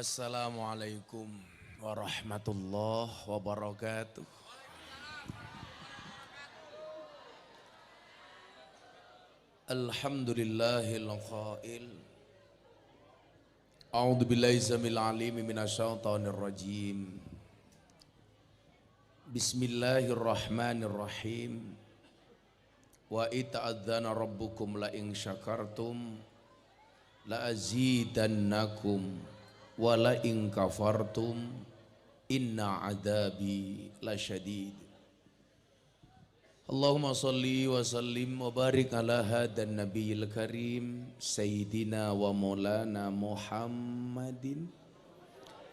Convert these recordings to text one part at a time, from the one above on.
Assalamualaikum warahmatullahi wabarakatuh. Alhamdulillahil qail. A'udzu billahi samil alim minasyaitonir rajim. Bismillahirrahmanirrahim. Wa ita'adzana rabbukum la in syakartum la azidannakum wa la in kafartum inna adabi lasyadid. Allahumma salli wa sallim wa barik ala hadan nabiyil karim sayyidina wa maulana Muhammadin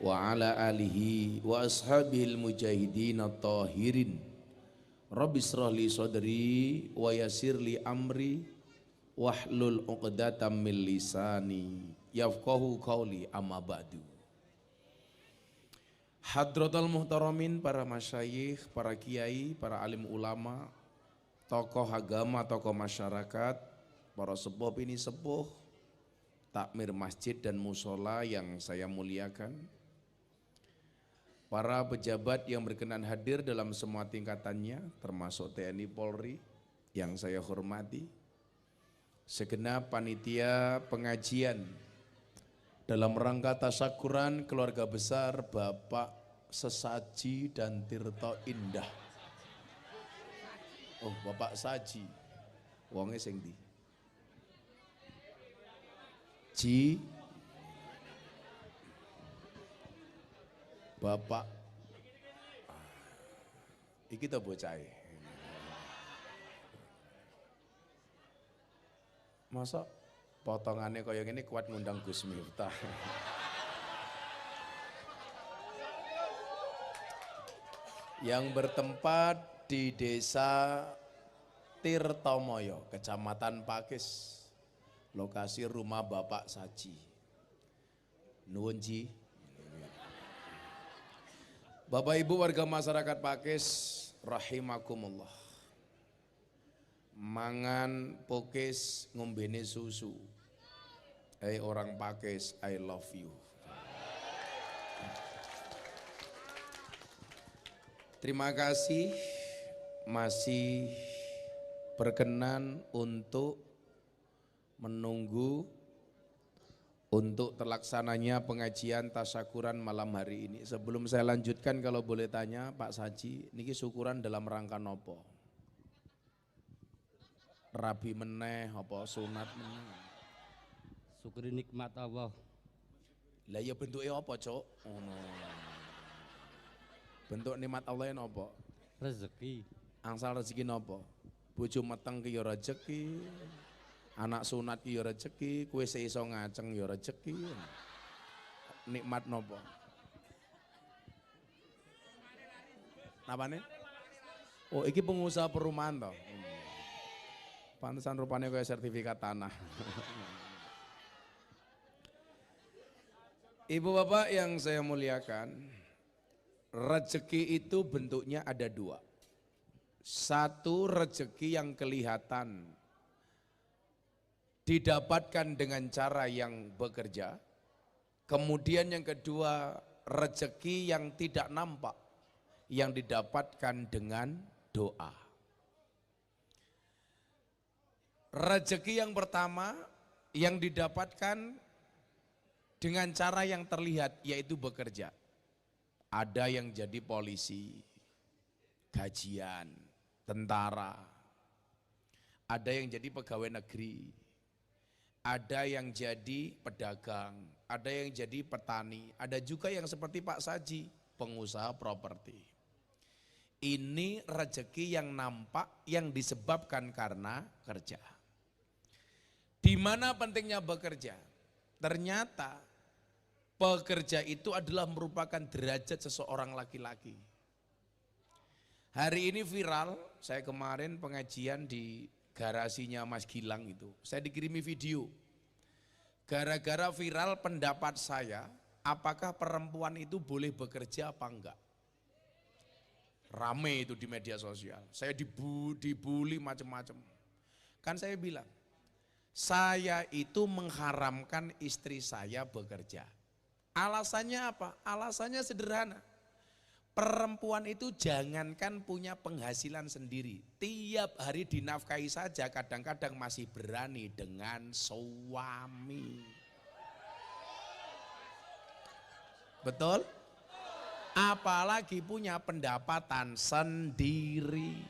wa ala alihi wa ashabihil mujahidin at-tahirin. Rabbi israh li sadri wa yassir li amri wahlul 'uqdatam min lisani yafqahu qawli amma ba'du. Hadratul muhtaramin, para masyayikh, para kiai, para alim ulama, tokoh agama, tokoh masyarakat, para sepuh ini sepuh, takmir masjid dan musola yang saya muliakan, para pejabat yang berkenan hadir dalam semua tingkatannya, termasuk TNI Polri yang saya hormati, segenap panitia pengajian dalam rangka tasyakuran keluarga besar Bapak Sesaji dan Tirto Indah. Oh, Bapak Saji, wonge sing ndi? Ji Bapak iki to bocahe. Masa potongannya kaya gini kuat ngundang Gus Miftah. Yang bertempat di Desa Tirtomoyo, Kecamatan Pakis, lokasi rumah Bapak Saji. Nuwun Ji. Bapak Ibu warga masyarakat Pakis rahimakumullah. Mangan pokis ngombene susu. Orang Pakis, I love you. Terima kasih masih berkenan untuk menunggu untuk terlaksananya pengajian tasyakuran malam hari ini. Sebelum saya lanjutkan, kalau boleh tanya Pak Saji, niki syukuran dalam rangka nopo? Rabi meneh apa sunat meneh? Syukuri nikmat Allah. Lah ya bentuknya apa, Cuk? Ngono. Bentuk nikmat Allah yang apa? Rezeki. Angsal rezeki napa? Bojo meteng ki ya rezeki. Anak sunat ki ya rezeki, kowe seiso ngaceng ya rezeki. Nikmat napa? Napane? Oh, iki pengusaha perumahan toh. Pantesan rupanya kayak sertifikat tanah. Ibu bapak yang saya muliakan, rezeki itu bentuknya ada dua. Satu, rezeki yang kelihatan didapatkan dengan cara yang bekerja. Kemudian yang kedua, rezeki yang tidak nampak, yang didapatkan dengan doa. Rezeki yang pertama yang didapatkan dengan cara yang terlihat, yaitu bekerja. Ada yang jadi polisi, gajian, tentara, ada yang jadi pegawai negeri, ada yang jadi pedagang, ada yang jadi petani, ada juga yang seperti Pak Saji, pengusaha properti. Ini rezeki yang nampak yang disebabkan karena kerja. Di mana pentingnya bekerja? Ternyata pekerja itu adalah merupakan derajat seseorang laki-laki. Hari ini viral, saya kemarin pengajian di garasinya Mas Gilang itu, saya dikirimi video. Gara-gara viral pendapat saya, apakah perempuan itu boleh bekerja apa enggak? Rame itu di media sosial, saya dibully macam-macam. Kan saya bilang, saya itu mengharamkan istri saya bekerja. Alasannya apa? Alasannya sederhana. Perempuan itu jangankan punya penghasilan sendiri, tiap hari dinafkahi saja kadang-kadang masih berani dengan suami. Betul? Apalagi punya pendapatan sendiri.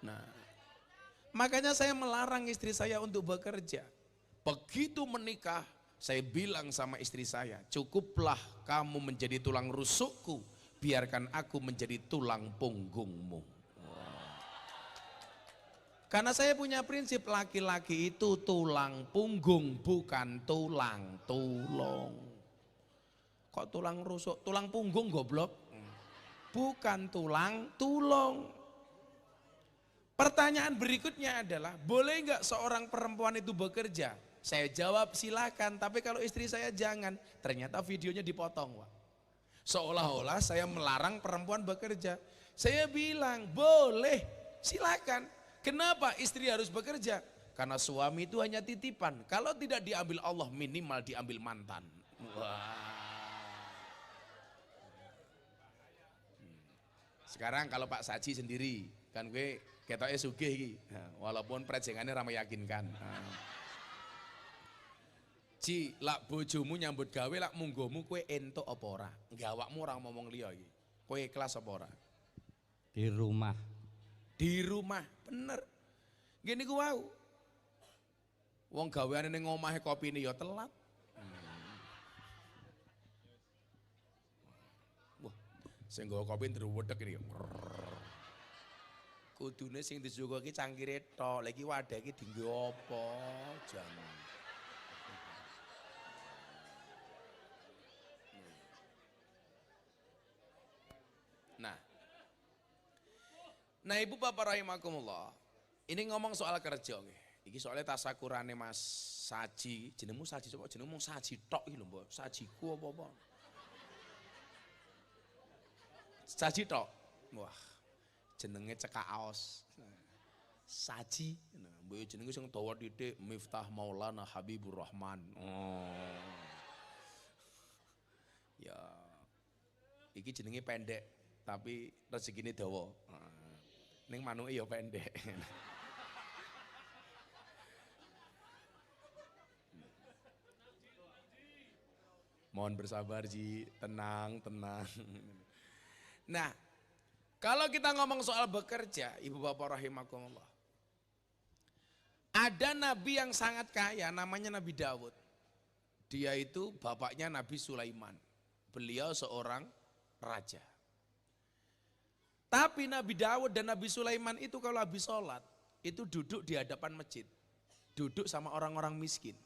Nah, makanya saya melarang istri saya untuk bekerja. Begitu menikah, saya bilang sama istri saya, cukuplah kamu menjadi tulang rusukku, biarkan aku menjadi tulang punggungmu. Karena saya punya prinsip laki-laki itu tulang punggung, bukan tulang tulung. Kok tulang rusuk? Tulang punggung goblok? Bukan tulang tulung. Pertanyaan berikutnya adalah, boleh nggak seorang perempuan itu bekerja? Saya jawab silakan, tapi kalau istri saya jangan. Ternyata videonya dipotong, Pak. Seolah-olah saya melarang perempuan bekerja. Saya bilang, boleh, silakan. Kenapa istri harus bekerja? Karena suami itu hanya titipan. Kalau tidak diambil Allah, minimal diambil mantan. Wah. Sekarang kalau Pak Saji sendiri, kan gue ketoknya sugih iki. Walaupun prejengannya ramai yakinkan. Ci, lak bojomu nyambut gawe lak munggomu kue entuk apa ora? Gawakmu orang ngomong liya iki. Kowe ikhlas apa ora? Di rumah. Di rumah, bener. Gini ku wau. Wong gaweane ning omahe kopine ya telat. Wah, sing nggawa kopi ndruwedeg iki. Kudune sing dijogo iki cangkire tok, lha iki wadah iki dienggo apa? Jangan. Nah ibu bapak rahimakumullah, ini ngomong soal kerja nggih. Iki soalnya tasakurane Mas Saji, jenengmu Saji coba jenengmu Saji tok iki lho mbok. Sajiku apa-apa. Saji tok. Wah, jenenge cekak aos. Saji, nah mbok jenenge sing dawa titik Miftah Maulana Habibur Rahman. Oh. Ya. Iki jenenge pendek tapi rezekine dawa. Ning manuke ya pendek. Mohon bersabar Ji, tenang. Nah, kalau kita ngomong soal bekerja, Ibu Bapak rahimakumullah. Ada nabi yang sangat kaya namanya Nabi Daud. Dia itu bapaknya Nabi Sulaiman. Beliau seorang raja. Tapi Nabi Daud dan Nabi Sulaiman itu kalau habis sholat, itu duduk di hadapan masjid. Duduk sama orang-orang miskin.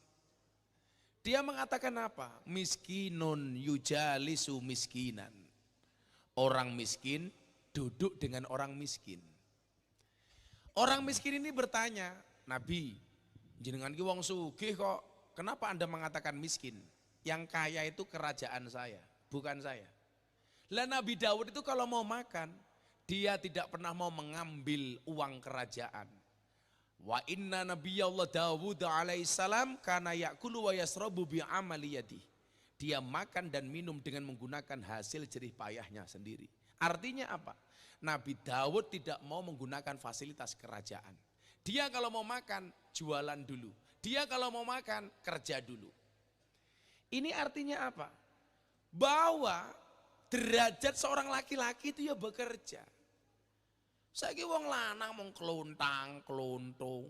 Dia mengatakan apa? Miskinun yujalisu miskinan. Orang miskin duduk dengan orang miskin. Orang miskin ini bertanya, Nabi, jenengan ki wong sugih kok, kenapa Anda mengatakan miskin? Yang kaya itu kerajaan saya, bukan saya. Lah Nabi Daud itu kalau mau makan, dia tidak pernah mau mengambil uang kerajaan. Wa inna nabiyallah Dawud alaihissalam kana ya'kulu wa yasrabu bi amali yadi. Dia makan dan minum dengan menggunakan hasil jerih payahnya sendiri. Artinya apa? Nabi Daud tidak mau menggunakan fasilitas kerajaan. Dia kalau mau makan jualan dulu. Dia kalau mau makan kerja dulu. Ini artinya apa? Bahwa derajat seorang laki-laki itu ya bekerja. Saiki wong lanang mung klontang, klontung,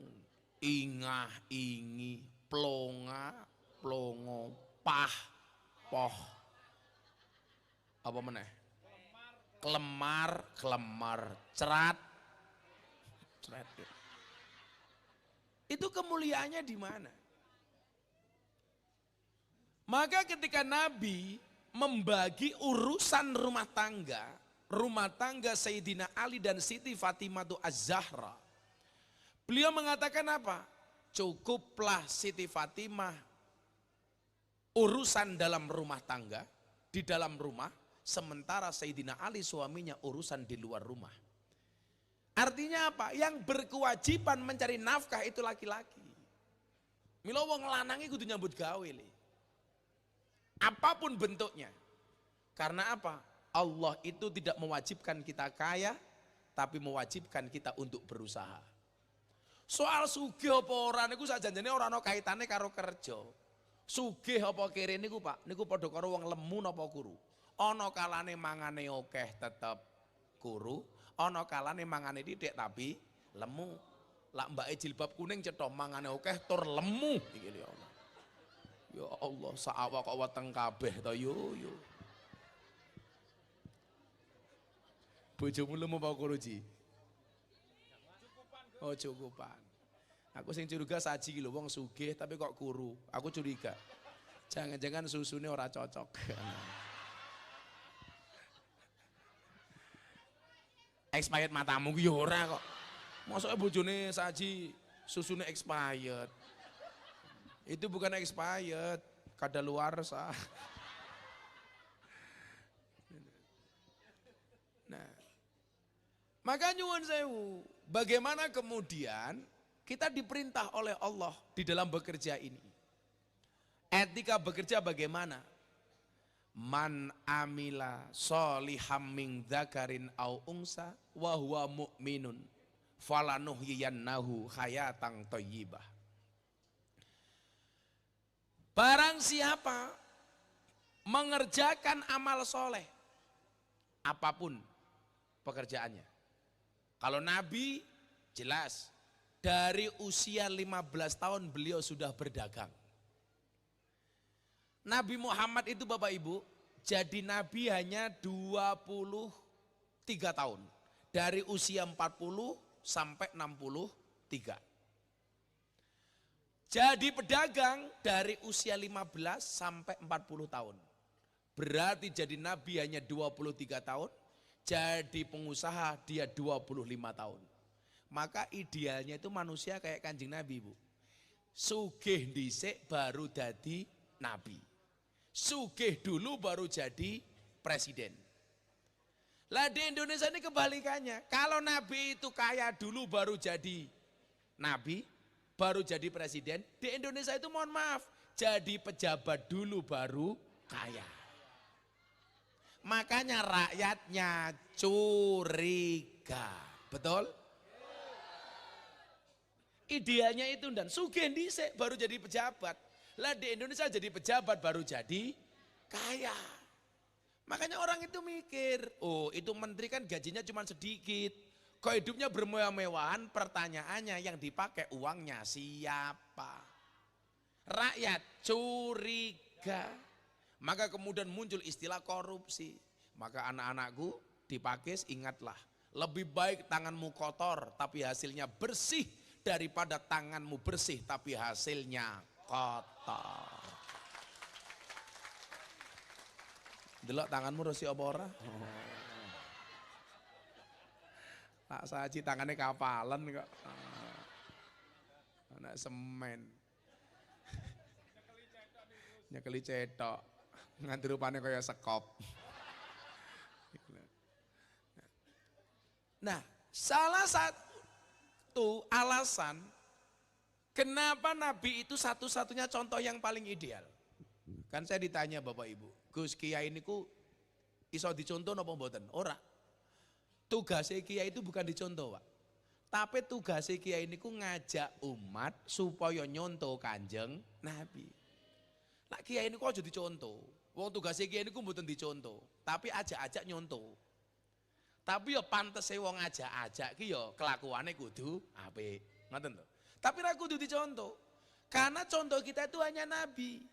ingah, ingi, plonga, plongo, pah, poh. Apa meneh? Kelemar, cerat. Cerat. Itu kemuliaannya di mana? Maka ketika Nabi membagi urusan rumah tangga Sayyidina Ali dan Siti Fatimah Az-Zahra. Beliau mengatakan apa? Cukuplah Siti Fatimah urusan dalam rumah tangga, di dalam rumah, sementara Sayyidina Ali suaminya urusan di luar rumah. Artinya apa? Yang berkewajiban mencari nafkah itu laki-laki. Mila wong lanang kudu nyambut gawe le. Apapun bentuknya. Karena apa? Allah itu tidak mewajibkan kita kaya, tapi mewajibkan kita untuk berusaha. Soal sugih apa ora niku sakjanjane ora ana kaitane karo kerja. Sugih apa kere niku Pak, niku padha karo wong lemu napa kuru. Ana kalane mangane akeh tetep kuru, ana kalane mangane titik tapi lemu. Lak mbake jilbab kuning cetha mangane akeh tur lemu iki lho Allah. Ya Allah, sak awak kok weteng kabeh to yo. Bojomu lemu apa kuru Ji? Oh cukupan. Aku sing curiga saji lho wong sugih tapi kok kuru. Aku curiga. Jangan-jangan susune ora cocok. Expired matamu ki ya ora kok. Mosok bojone saji susune expired. Itu bukan expired, kadaluarsa. Nah, maka nyuwun sewu, bagaimana kemudian kita diperintah oleh Allah di dalam bekerja ini. Etika bekerja bagaimana? Man amila soliham min dzakarin au unsa wa huwa mu'minun falanuhyiyannahu hayatan thayyibah. Barang siapa mengerjakan amal soleh, apapun pekerjaannya. Kalau Nabi jelas dari usia 15 tahun beliau sudah berdagang. Nabi Muhammad itu Bapak Ibu jadi Nabi hanya 23 tahun. Dari usia 40 sampai 63. Jadi pedagang dari usia 15 sampai 40 tahun. Berarti jadi Nabi hanya 23 tahun. Jadi pengusaha dia 25 tahun. Maka idealnya itu manusia kayak Kanjeng Nabi Bu. Sugih dhisik baru jadi Nabi. Sugih dulu baru jadi presiden. Lah di Indonesia ini kebalikannya. Kalau Nabi itu kaya dulu baru jadi Nabi, baru jadi presiden. Di Indonesia itu mohon maaf, jadi pejabat dulu baru kaya. Makanya rakyatnya curiga. Betul? Idealnya itu dan sugih dhisik baru jadi pejabat. Lah di Indonesia jadi pejabat baru jadi kaya. Makanya orang itu mikir, oh itu menteri kan gajinya cuma sedikit. Kok hidupnya bermewah-mewahan, pertanyaannya yang dipakai uangnya siapa? Rakyat curiga. Maka kemudian muncul istilah korupsi. Maka anak-anakku dipakis ingatlah, lebih baik tanganmu kotor tapi hasilnya bersih daripada tanganmu bersih tapi hasilnya kotor. Delok tanganmu resik apa ora? Tak saji tangannya kapalan kok. Anak semen. Nyekeli cetok. Nganti rupane kaya sekop. Nah, salah satu alasan kenapa Nabi itu satu-satunya contoh yang paling ideal. Kan saya ditanya Bapak Ibu, Gus Kiai niku iso dicontoh napa mboten? Ora. Tugasnya Kiai itu bukan dicontoh, Pak. Tapi tugasnya Kiai niku ngajak umat supaya nyontoh Kanjeng Nabi. Lah Kiai niku aja dicontoh. Wong tugasnya Kiai niku mboten dicontoh, tapi ajak-ajak nyontoh. Tapi ya pantese wong ajak-ajak ki ya kelakuane kudu apik. Ngoten lho. Tapi ra kudu dicontoh. Karena contoh kita itu hanya Nabi.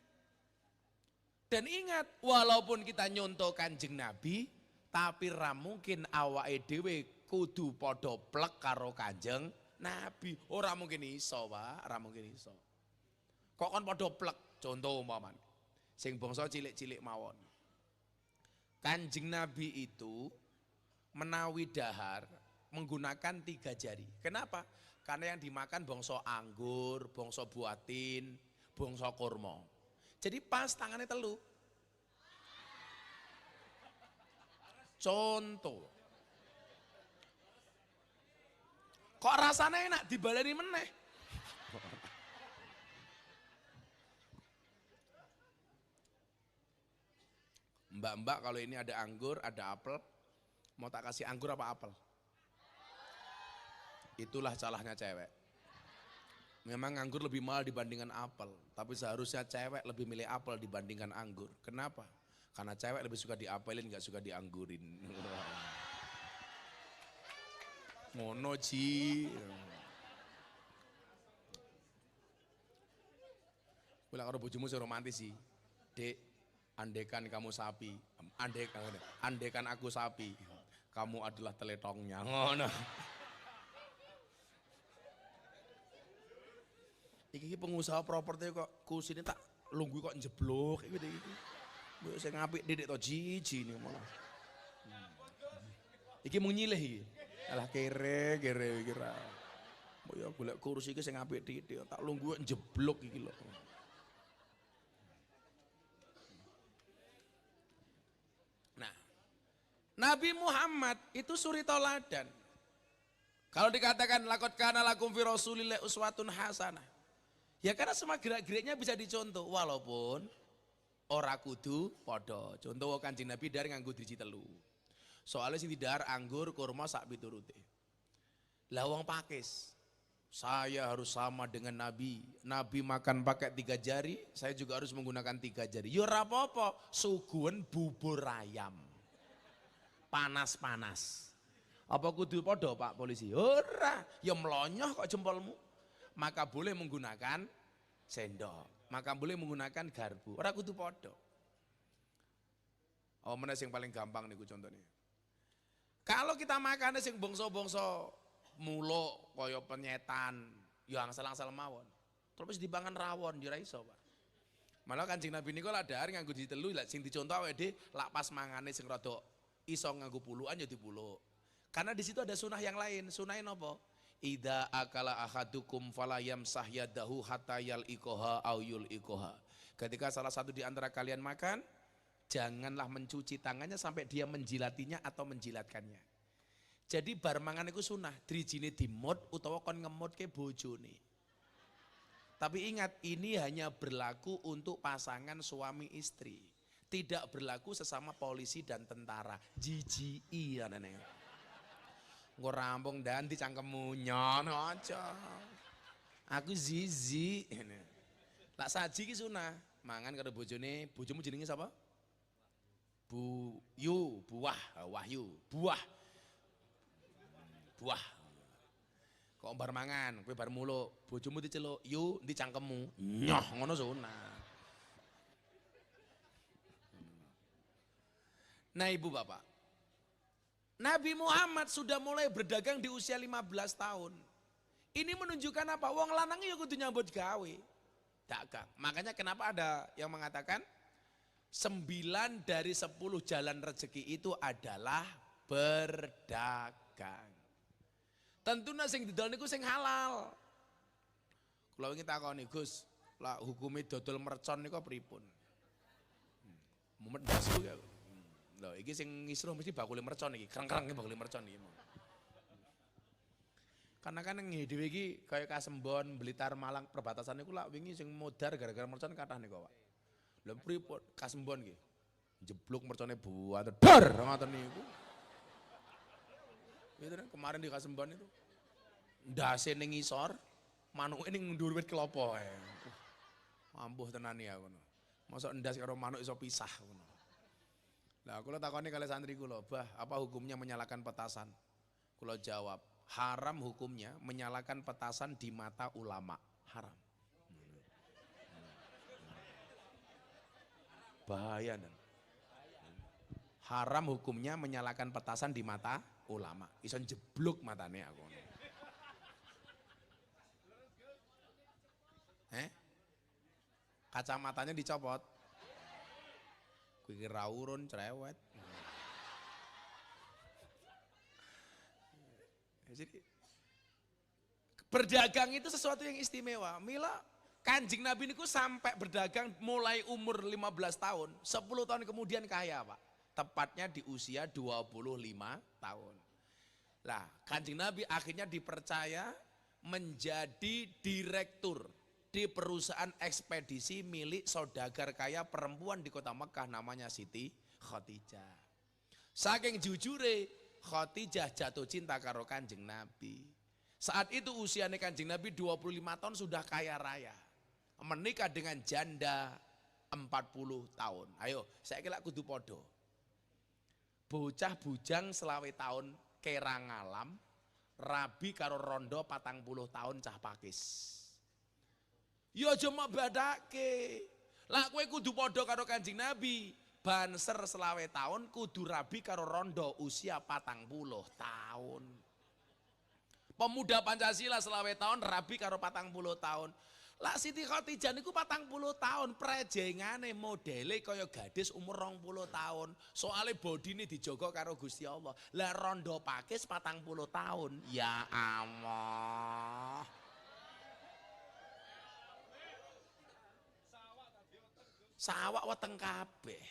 Dan ingat, walaupun kita nyontoh Kanjeng Nabi, tapi ra mungkin awake dhewe kudu padha plek karo Kanjeng Nabi. Ora mungkin iso, Pak, ora mungkin iso. Kok kon padha plek, contoh umpamane. Sing bangsa cilik-cilik mawon. Kanjeng Nabi itu menawi dahar menggunakan 3 jari. Kenapa? Karena yang dimakan bangsa anggur, bangsa buatin, bangsa kurma. Jadi pas tangannya telu. Contoh. Kok rasanya enak dibaleni meneh. Mbak-mbak kalau ini ada anggur, ada apel, mau tak kasih anggur apa apel? Itulah salahnya cewek. Memang anggur lebih mahal dibandingkan apel, tapi seharusnya cewek lebih milih apel dibandingkan anggur. Kenapa? Karena cewek lebih suka diapelin, gak suka dianggurin. Ngono ji. Kuwi karo bojomu sing romantis sih. Dek, andekan kamu sapi, andekan aku sapi, kamu adalah teletongnya. Ngono. Iki pengusaha properti kok kusine tak lungguh kok njeblok iki iki. Mbok sing apik didik to jiji ini malah. Iki mung nyilih iki. Alah kere iki ra. Mbok ya golek kursi iki sing apik didik tak lungguh njeblok iki lho. Nah, Nabi Muhammad itu suri toladan. Kalau dikatakan laqad kana lakum fi Rasulillah uswatun hasanah. Ya karena semua gerak-geriknya bisa dicontoh walaupun ora kudu padha. Contoh Kanjeng Nabi dar nganggo driji telu. Soalnya sing didar anggur kurma sak piturute. Lah wong Pakis, saya harus sama dengan Nabi. Nabi makan pakai 3 jari, saya juga harus menggunakan 3 jari. Ya ora apa-apa, suguhen bubur ayam. Panas-panas. Apa kudu padha Pak Polisi? Ora, ya melonyoh kok jempolmu. Maka boleh menggunakan sendok, maka boleh menggunakan garpu. Ora kudu padha. Oh, mana yang paling gampang niku contohnya. Kalau kita makan sing bongso-bongso mulo kaya penyetan, ya angsal-angsal mawon. Terus dipangan rawon ya ora iso, Pak. Malah Kanjeng Nabi niku lak dahar nganggo ditelu lak sing dicontoh awake dhewe lak pas mangane sing rada iso nganggo puluhan ya dipuluk. Karena di situ ada sunah yang lain. Sunahin apa? Ida akala ahadukum falayam sahyadahu hatta yal ikoha au yul ikoha. Ketika salah satu di antara kalian makan, janganlah mencuci tangannya sampai dia menjilatinya atau menjilatkannya. Jadi bar mangan itu sunah, drijine dimut utawa kon ngemut ke bojone. Tapi ingat, ini hanya berlaku untuk pasangan suami istri. Tidak berlaku sesama polisi dan tentara. Jiji anane. Nggo rampung dan dicangkemmu nyon aja. Aku zizi. Lak saji ki sunah. Mangan karo bojone, bojomu jenenge sapa? Buah, Wahyu, buah. Kok bar mangan, kowe bar muluk, bojomu diceluk, "Yu, ndi cangkemmu?" Nyoh, ngono sunah. Nah, Ibu Bapak, Nabi Muhammad sudah mulai berdagang di usia 15 tahun. Ini menunjukkan apa? Wong lanang ya kudu nyambut gawe. Dagang. Makanya kenapa ada yang mengatakan 9 dari 10 jalan rezeki itu adalah berdagang. Tentunya sing didol niku sing halal. Kula wingi takoni, Gus, lah hukume dodol mercon niku pripun? Mumet dasku ya. Loh, iki sing ngisruh mesti bakule mercon iki, kreng-kreng iki bakule mercon iki. Karena kan yang dhewe iki kaya Kasembon, Blitar, Malang perbatasan niku lak wingi sing modar gara-gara mercon kathah niku, Pak. Lha pripun Kasembon iki? Jeblok mercone buat dar ngoten niku. Itu kemarin di Kasembon itu. Ndase ning ngisor, manuke ning dhuwur wit klopo ae. Ambuh tenan ya ngono. Mosok ndas karo manuk iso pisah ngono. Lah kula takoni kali santri kula, "Bah, apa hukumnya menyalakan petasan?" Kula jawab, haram hukumnya menyalakan petasan di mata ulama. Haram. Bahaya dan. Haram hukumnya menyalakan petasan di mata ulama. Iso jeblok matane aku. Kacamatanya dicopot. Kuwi rawurun cerewet. Jadi berdagang itu sesuatu yang istimewa. Mila Kanjeng Nabi niku sampai berdagang mulai umur 15 tahun, 10 tahun kemudian kaya, Pak. Tepatnya di usia 25 tahun. Lah, Kanjeng Nabi akhirnya dipercaya menjadi direktur di perusahaan ekspedisi milik saudagar kaya perempuan di kota Mekah namanya Siti Khadijah. Saking jujure Khadijah jatuh cinta karo Kanjeng Nabi. Saat itu usianya Kanjeng Nabi 25 tahun sudah kaya raya. Menikah dengan janda 40 tahun. Ayo, saya kira kudu podo. Bocah bujang selawe tahun kerang alam, rabi karo rondo 40 tahun cah pakis. Ya aja mak badake. Lah kowe kudu podo karo Kanjeng Nabi. Banser selawe tahun kudu rabi karo rondo usia 40 tahun. Pemuda Pancasila selawe tahun rabi karo 40 tahun. Lah Siti Khadijah niku 40 tahun, prejengane modele kaya gadis umur 20 tahun. Soale bodine dijogo karo Gusti Allah. Lah rondo pakis 40 tahun. Ya Allah. Sawak weteng kabeh.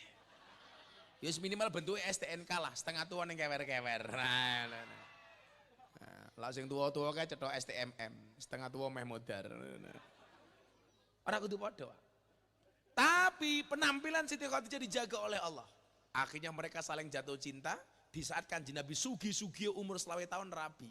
Ya minimal bentuke STNK lah, setengah tua ning kewer-kewer. Nah. Lah sing tua-tua kae cetok STMM, setengah tua meh modar. Ora kudu padha. Tapi penampilan Siti Khadijah dijaga oleh Allah. Akhirnya mereka saling jatuh cinta di saat Kanjeng Nabi sugi-sugi umur selawe tahun rabi.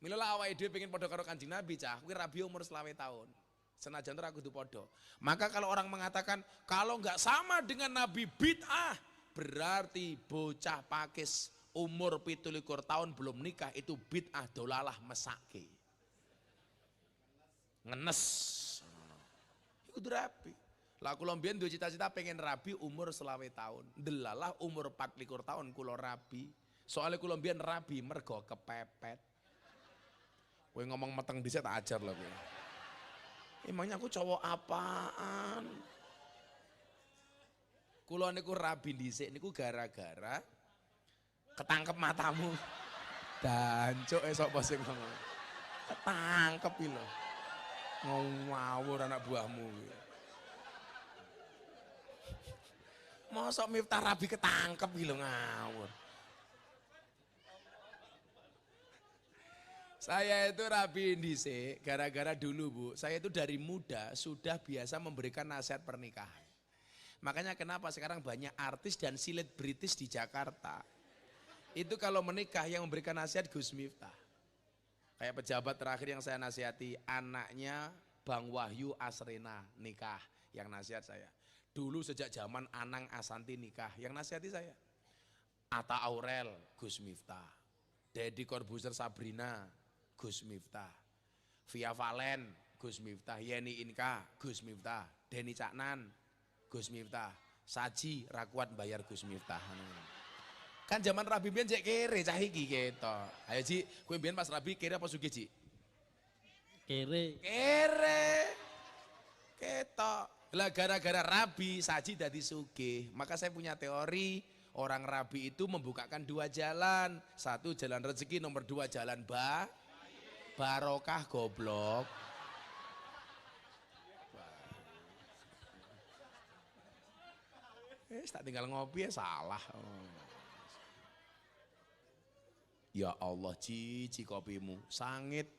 Milalah awake dhewe pengen padha karo Kanjeng Nabi cah, kuwi rabi umur selawe tahun. Senajan ora kudu padha. Maka kalau orang mengatakan kalau enggak sama dengan Nabi bid'ah, berarti bocah pakis umur 17 tahun belum nikah itu bid'ah dolalah mesake. Ngenes. Kudu rabi. Lah kula mbiyen duwe cita-cita pengen rabi umur selawe tahun. Delalah umur 24 tahun kula rabi. Soale kula mbiyen rabi mergo kepepet. Kowe ngomong meteng dhisik tak ajar lho kowe. Emangnya aku cowok apaan? Kula niku rabi dhisik niku gara-gara ketangkep matamu. Dancuk sapa sing ngomong. Ketangkep iki lho. Ngawur anak buahmu. Mosok Miftah rabi ketangkep iki lho ngawur. Saya itu rabi dhisik gara-gara dulu Bu, saya itu dari muda sudah biasa memberikan nasihat pernikahan. Makanya kenapa sekarang banyak artis dan selebritis di Jakarta. Itu kalau menikah yang memberikan nasihat Gus Miftah. Kayak pejabat terakhir yang saya nasihati, anaknya Bang Wahyu Asrena nikah, yang nasihat saya. Dulu sejak zaman Anang Asanti nikah, yang nasihati saya. Atta Aurel, Gus Miftah. Deddy Corbuzier Sabrina, Gus Miftah. Via Valen, Gus Miftah. Yeni Inka, Gus Miftah. Denny Caknan, Gus Miftah. Saji Rakuat bayar Gus Miftah. Kan zaman rabi mbiyen cek kere cah iki ketok. Ayo Ji, kowe mbiyen pas rabi kere apa sugih Ji? Kere. Kere. Ketok. Lah gara-gara rabi Saji dadi sugih. Maka saya punya teori, orang rabi itu membukakan dua jalan. Satu jalan rezeki, nomor dua jalan barokah goblok. Tak tinggal ngopi ya salah. Ya Allah, cici kopimu, sangit.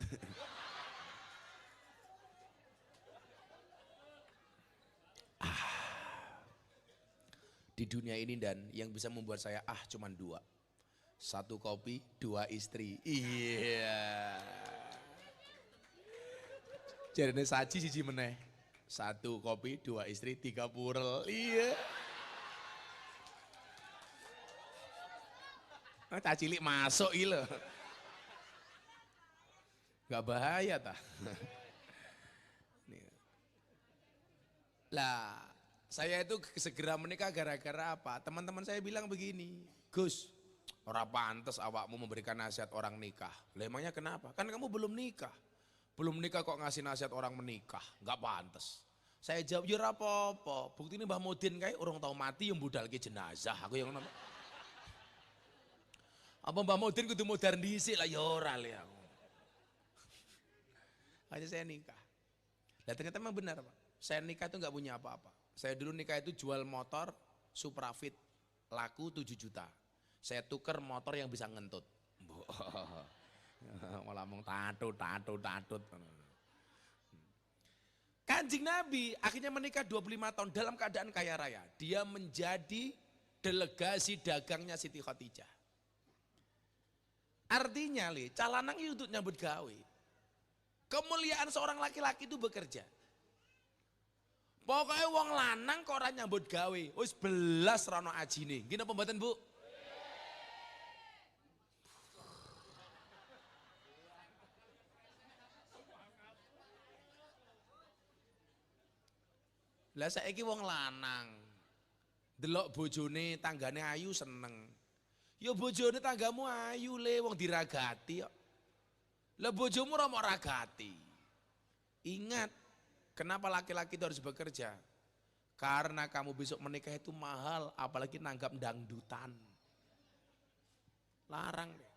Di dunia ini dan yang bisa membuat saya cuman dua. Satu kopi, dua istri. Iya. Jarene Saji siji meneh. Satu kopi, dua istri, tiga purel. Iya. Cah cilik masuk iki lho. Gak bahaya tah. Lah, saya itu segera menikah gara-gara apa? Teman-teman saya bilang begini, Gus, ora pantes awakmu memberikan nasihat orang nikah. Lah emangnya kenapa? Kan kamu belum nikah. Belum nikah kok ngasih nasihat orang menikah, gak pantes. Saya jawab, ya ora apa-apa. Bukti ini Mbah Mudin kayak orang tahu mati yang budalke jenazah. Aku yang nonton. Apa Mbah Mudin kudu modern dhisik lah ya ora le aku. Hanya saya nikah. Lah ternyata memang benar Pak. Saya nikah itu enggak punya apa-apa. Saya dulu nikah itu jual motor Suprafit laku 7 juta. Saya tuker motor yang bisa ngentut. Malah ngomong tatut. Kanjeng Nabi akhirnya menikah 25 tahun dalam keadaan kaya raya. Dia menjadi delegasi dagangnya Siti Khadijah. Artinya calanang itu untuk nyambut gawe. Kemuliaan seorang laki-laki itu bekerja. Pokoknya wong lanang kok ora nyambut gawe, wis belas rano ajine. Nggih napa mboten, Bu? Lah saiki wong lanang delok bojone tanggane ayu seneng. Ya bojone tanggamu ayu wong diragati kok. Lah bojomu ora mau ragati. Ingat, kenapa laki-laki itu harus bekerja? Karena kamu besok menikah itu mahal, apalagi nanggap dangdutan. Larang deh.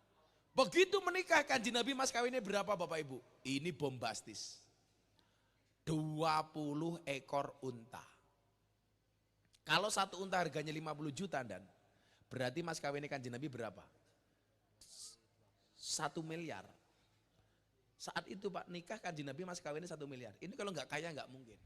Begitu menikah Kanjeng Nabi mas kawinnya berapa Bapak Ibu? Ini bombastis. 20 ekor unta. Kalau satu unta harganya 50 juta dan berarti mas kawinnya Kanjeng Nabi berapa? 1 miliar. Saat itu Pak nikah Kanjeng Nabi mas kawinnya 1 miliar. Ini kalau nggak kaya nggak mungkin.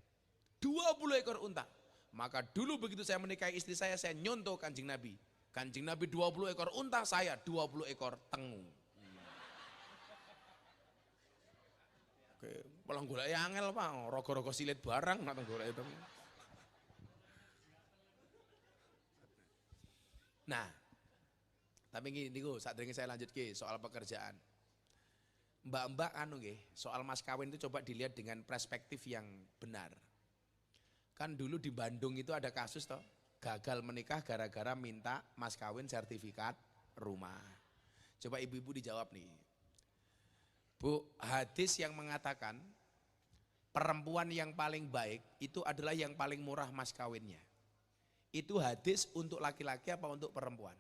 20 ekor unta. Maka dulu begitu saya menikahi istri saya nyontoh Kanjeng Nabi. Kanjeng Nabi 20 ekor unta, saya 20 ekor tengu. Oke, pulang golek angel Pak, rogo-rogo silit barang nak golek itu. Nah, tapi niku saat ini saya lanjut ke soal pekerjaan. Mbak-mbak anu nggih, soal mas kawin itu coba dilihat dengan perspektif yang benar. Kan dulu di Bandung itu ada kasus toh, gagal menikah gara-gara minta mas kawin sertifikat rumah. Coba ibu-ibu dijawab nih. Bu, hadis yang mengatakan perempuan yang paling baik itu adalah yang paling murah mas kawinnya. Itu hadis untuk laki-laki apa untuk perempuan?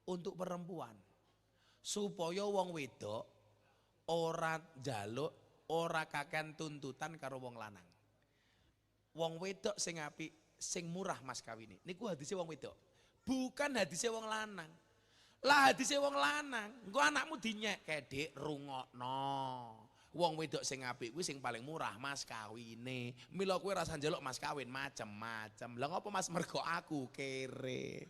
Untuk perempuan. Supaya wong wedok ora njaluk, ora kakean tuntutan karo wong lanang. Wong wedok sing apik, sing murah mas kawine. Niku hadisnya wong wedok. Bukan hadisnya wong lanang. Lah hadisnya wong lanang, engko anakmu dinyek Dik rungokno. Wong wedok sing apik kuwi sing paling murah mas kawine. Mila kowe rasa njaluk mas kawin macem-macem. Lah ngopo Mas mergo aku kere.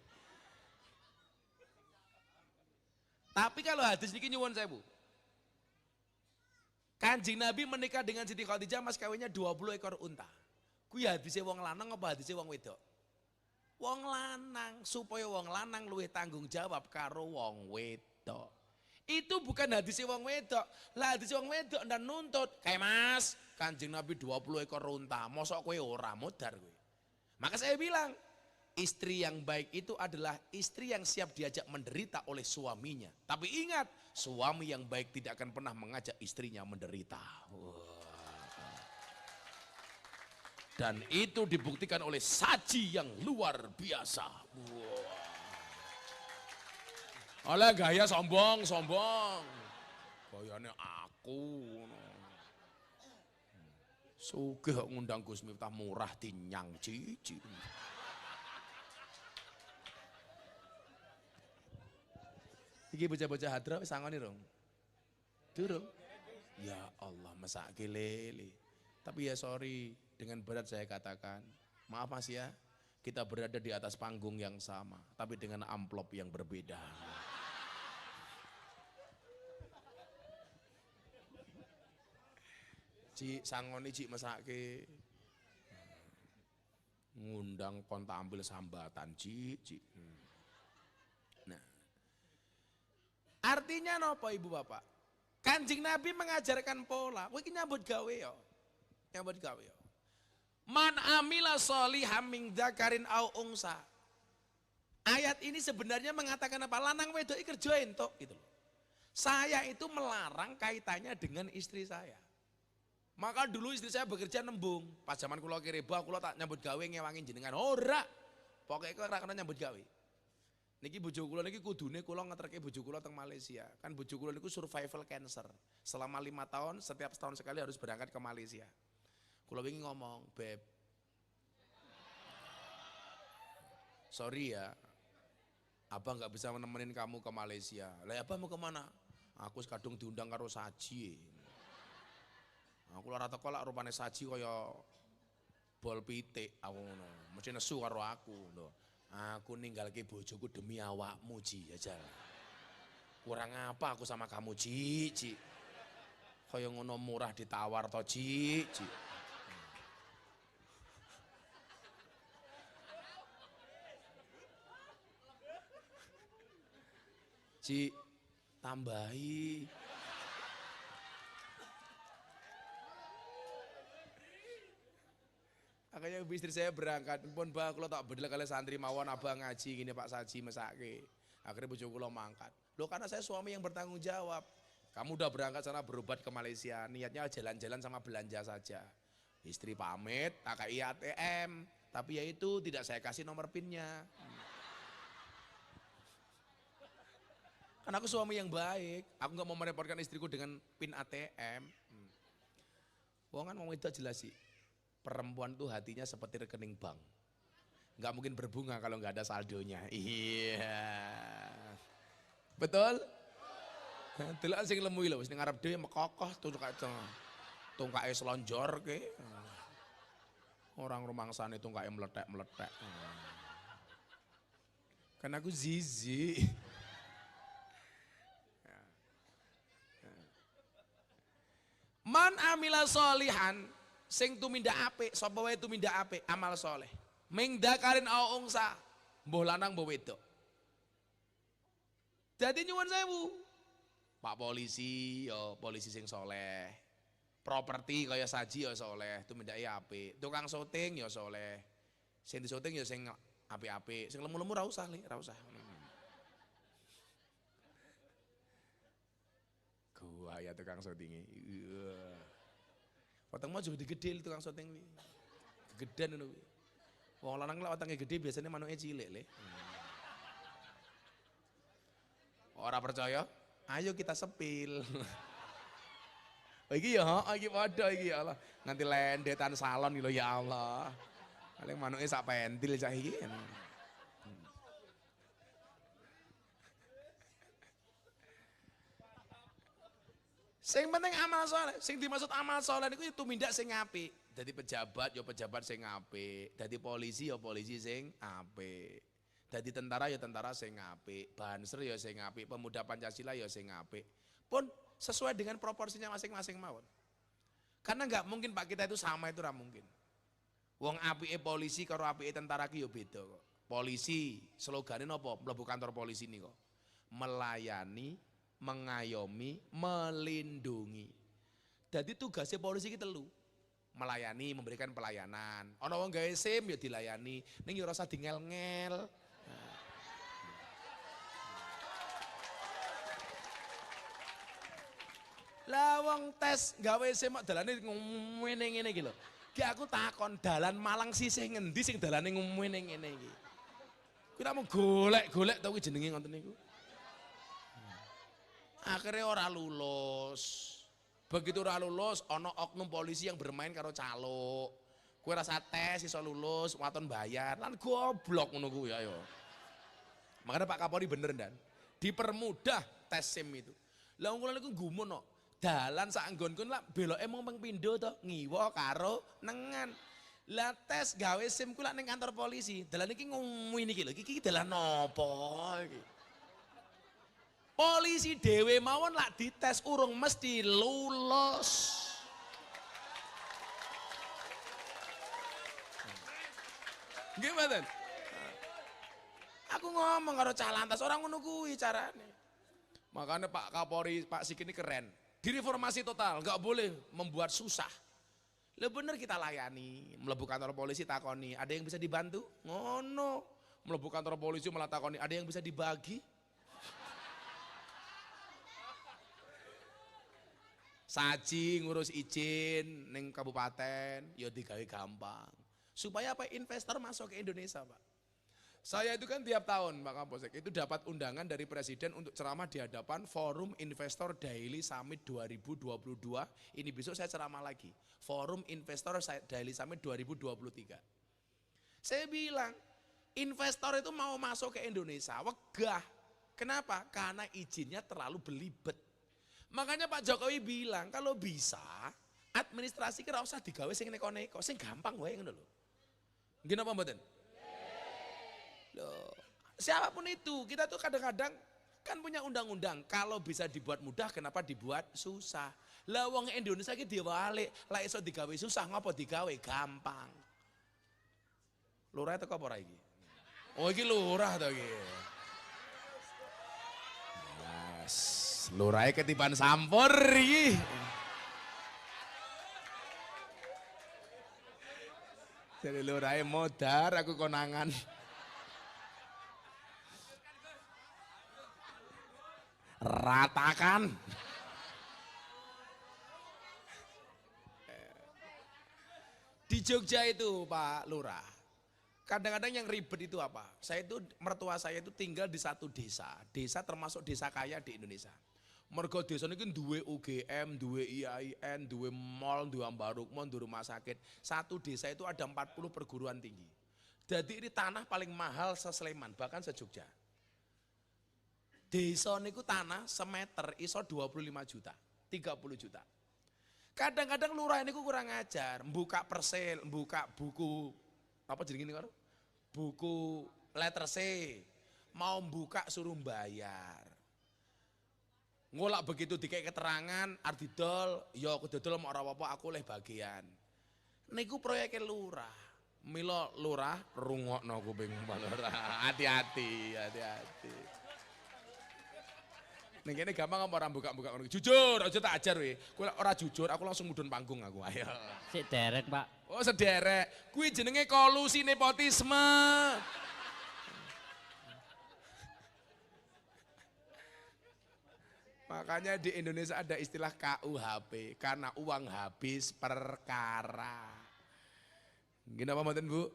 Tapi kalau hadis niki nyuwun sewu. Kanjeng Nabi menikah dengan Siti Khadijah mas kawinnya 20 ekor unta. Kuwi hadisnya wong lanang apa hadisnya wong wedok? Wong lanang, supaya wong lanang luwih tanggung jawab karo wong wedok. Itu bukan hadisnya wong wedok. Lah hadisnya wong wedok ndak nuntut. Kayak Mas, Kanjeng Nabi 20 ekor unta, mosok kowe ora modar kowe. Maka saya bilang, istri yang baik itu adalah istri yang siap diajak menderita oleh suaminya. Tapi ingat, suami yang baik tidak akan pernah mengajak istrinya menderita. Dan itu dibuktikan oleh saji yang luar biasa. Oleh gaya sombong. Gayanya aku. Sugih ngundang Gus Miftah murah tinyang cici. Iki bocah-bocah hadra wis sangoni rong. Durung. Ya Allah mesake lele. Tapi ya sorry, dengan berat saya katakan, maaf Mas ya, kita berada di atas panggung yang sama, tapi dengan amplop yang berbeda. Cik sangoni cik mesake. Ngundang kon tampil sambatan cik. Nah. Artinya napa Ibu Bapak? Kanjeng Nabi mengajarkan pola, kowe iki nyambut gawe ya. Nyambut gawe ya. Man amila sholiham min dzakarin au unsa. Ayat ini sebenarnya mengatakan apa? Lanang wedok iki kerja entuk gitu loh. Saya itu melarang kaitannya dengan istri saya. Maka dulu istri saya bekerja nembung. Pas zaman kula kireba kula tak nyambut gawe ngewangin jenengan. Ora. Pokoke kok ora kena nyambut gawe. Niki bojo kula niki kudune kula ngeterke bojo kula teng Malaysia. Kan bojo kula niku survival cancer. Selama 5 tahun setiap setahun sekali harus berangkat ke Malaysia. Kula wingi ngomong, "Beb. Sorry ya. Abang nggak bisa menemenin kamu ke Malaysia." Lah abang mau kemana? Aku kadung diundang karo Saji. Aku ora teko lak rupane Saji kaya bol pitik aku ngono. Mesti nesu karo aku lho. Aku ninggalke bojoku demi awakmu Ji jajal. Kurang apa aku sama kamu Ji. Kaya ngono murah ditawar to Ji. Ci, tambahi. Akhirnya istri saya berangkat, pun bang, kalau tak bedel kali santri mawon abang ngaji gini Pak Saji mesake. Akhirnya bojoku lo mangkat. Loh karena saya suami yang bertanggung jawab. Kamu udah berangkat sana berobat ke Malaysia, niatnya jalan-jalan sama belanja saja. Istri pamit, tak kayak ATM, tapi ya itu tidak saya kasih nomor pinnya. Karena aku suami yang baik, aku nggak mau merepotkan istriku dengan pin ATM. Wong kan mau itu jelas sih. Perempuan tuh hatinya seperti rekening bank. Nggak mungkin berbunga kalau nggak ada saldonya. Iya. Betul? Delok sing lemu lho wis ning ngarep dhewe mekokoh tungkake selonjor ke. Orang rumangsane tungkake meletek-meletek. Kan aku zizi. Man amila solihan sing tumindak apik, sapa wae tumindak apik, amal soleh. Ming dakarin au ungsa, mbuh lanang mbuh wedok. Dadi nyuwun sewu. Pak polisi, yo polisi sing soleh. Properti kaya Saji yo soleh, tumindake apik. Tukang syuting yo soleh. Sing disyuting yo sing apik-apik, sing lemu-lemu ra usah, ra usah. Gua ya tukang syuting. Wetengmu juga digedhe tukang syuting kuwi. Kegedean ngono kuwi. Wong lanang lek wetenge gede biasanya manuke cilik le. Ora percaya? Ayo kita sepil. Oh iki ya, iki padha iki ya Allah. Nganti lendetan salon lho ya Allah. Paling manuke sak pentil cah iki. Sing penting amal soleh, sing dimaksud amal soleh niku tumindak sing apik. Dadi pejabat ya pejabat sing apik, dadi polisi ya polisi sing apik. Dadi tentara ya tentara sing apik, Banser ya sing apik, pemuda Pancasila ya sing apik. Pun sesuai dengan proporsinya masing-masing mawon. Karena enggak mungkin Pak kita itu sama, itu ora mungkin. Wong apike polisi karo apike tentara ki ya beda kok. Polisi slogane napa? Mlebu kantor polisi nih kok. Melayani, mengayomi, melindungi. Jadi tugasnya polisi kita telu. Melayani, memberikan pelayanan. Ono wong gawe SIM ya dilayani, ning ya rasa dingel-ngel. Lah wong tes gawe SIM kok dalane ngene-ngene iki lho. Ki aku takon dalan Malang sisih ngendi sing dalane ngene ngene iki. Kuwi namung golek-golek to kuwi jenenge ngoten niku. Akhirnya ora lulus. Begitu ora lulus, ono oknum polisi yang bermain karo calo. Kue rasa tes iso lulus, waton bayar, lan goblok ngono kuwi ayo. Makanya Pak Kapolri bener dan dipermudah tes SIM itu. Lah wong kula niku gumun kok. Dalan sak nggonku lak beloke mung ping pindho to, ngiwa karo nengan. Lah tes gawe SIM ku lak ning kantor polisi. Dalan iki ngomong iki lho, iki dalan napa iki? Polisi dhewe mawon lak dites urung mesti lulus. Nggih mboten? Aku ngomong karo cah lantas orang ngono kuwi carane. Makanya Pak Kapolri, Pak Sik ini keren. Direformasi total, nggak boleh membuat susah. Lah bener kita layani, mlebu kantor polisi takoni, ada yang bisa dibantu? Ngono. Mlebu kantor polisi malah takoni, ada yang bisa dibagi? Saji ngurus izin ning kabupaten, ya digawe gampang. Supaya apa? Investor masuk ke Indonesia, Pak. Saya itu kan tiap tahun, Pak Kapolsek, itu dapat undangan dari Presiden untuk ceramah di hadapan Forum Investor Daily Summit 2022. Ini besok saya ceramah lagi. Forum Investor Daily Summit 2023. Saya bilang, investor itu mau masuk ke Indonesia, wegah. Kenapa? Karena izinnya terlalu belibet. Makanya Pak Jokowi bilang, kalau bisa Administrasi ki ora usah digawe sing neko-neko, sing gampang wae ngono lho. Nggih napa mboten? Loh, siapapun itu, kita tuh kadang-kadang kan punya undang-undang, kalau bisa dibuat mudah kenapa dibuat susah? Lah wong Indonesia ki diwalik, lah iso digawe susah ngapa digawe gampang. Lurah teko apa ora iki? Oh iki lurah to iki. Yes, lurahe ketiban sampur iki. Jadi lurahe modar aku konangan. Ratakan. Di Jogja itu Pak Lurah, kadang-kadang yang ribet itu apa? Mertua saya itu tinggal di satu desa, desa termasuk desa kaya di Indonesia. Mergo desa ini duwe UGM, duwe IAIN, duwe mall, duwe ambarukmon, duwe rumah sakit. Satu desa itu ada 40 perguruan tinggi. Jadi ini tanah paling mahal se-Sleman, bahkan se-Jogja. Desa niku tanah semeter iso 25 juta, 30 juta. Kadang-kadang lurah niku kurang ajar, buka persil, buka buku apa jenenge niku? Buku letter C. Mau buka suruh bayar. Ngolak begitu dikek keterangan, ardidol, ya aku dodol mau ora apa-apa aku oleh bagian. Niku proyeknya lurah. Mila lurah rungokno kuping lurah. Hati-hati, hati-hati. Ning kene gampang apa ora buka-buka ngono. Jujur, aja tak ajar we. Kowe ora jujur, aku langsung mudhun panggung aku. Ayo. Sik derek, Pak. Oh, sederek. Kuwi jenenge kolusi nepotisme. Makanya di Indonesia ada istilah KUHP, karena uang habis perkara. Gini apa mboten Bu?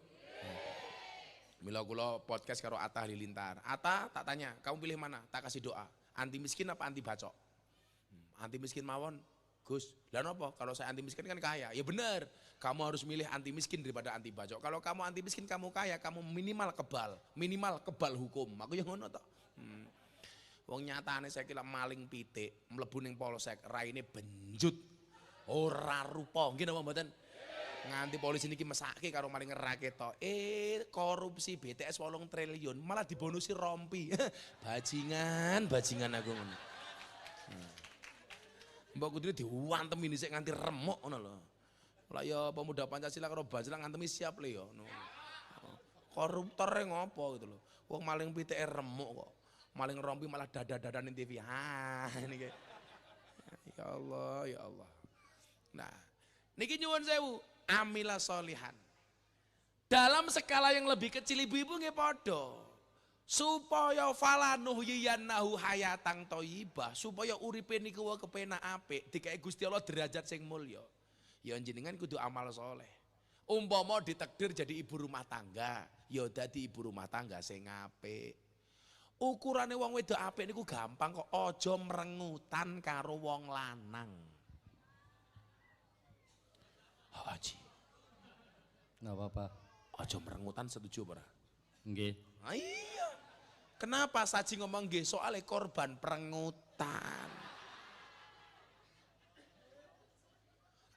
Mila kula podcast karo Atta Halilintar. Atta tak tanya, kamu pilih mana? Tak kasih doa. Anti miskin apa anti bacok? Anti miskin mawon, Gus. Lah napa? Kalau saya anti miskin kan kaya. Ya benar. Kamu harus milih anti miskin daripada anti bacok. Kalau kamu anti miskin kamu kaya, kamu minimal kebal hukum. Aku yang ngono tok. Wong nyatane saya kira maling pitik mlebu ning polsek raine benjut. Ora rupa. Nggih napa mboten? Nganti polisi niki mesake karo maling ngerake tok. Korupsi BTS 8 triliun malah dibonusi rompi. bajingan aku ngono. Mbok kudune diwantemi dhisik nganti remuk ngono lho. Lah ya pemuda Pancasila karo Pancasila ngantemi siap le ya. Koruptor e ngopo gitu lho. Wong maling pitike remuk kok. Maling rompi malah dada-dadan TV. Niki. Ya Allah, ya Allah. Nah, niki nyuwun sewu, amila solihan. Dalam skala yang lebih kecil ibu-ibu nggih padha. Supaya falanuhyiyannahu hayatang thayyibah, supaya uripe niku kepenak apik, dikae Gusti Allah derajat sing mulya. Ya jenengan kudu amal soleh. Umpama ditakdir jadi ibu rumah tangga, ya dadi ibu rumah tangga sing apik. Ukurane wong wedok apik niku gampang kok, aja mrengutan karo wong lanang. Haji. Enggak apa-apa. Aja mrengutan, setuju ora? Nggih. Ah, iya. Kenapa Saji ngomong nggih? Soalnya korban perengutan.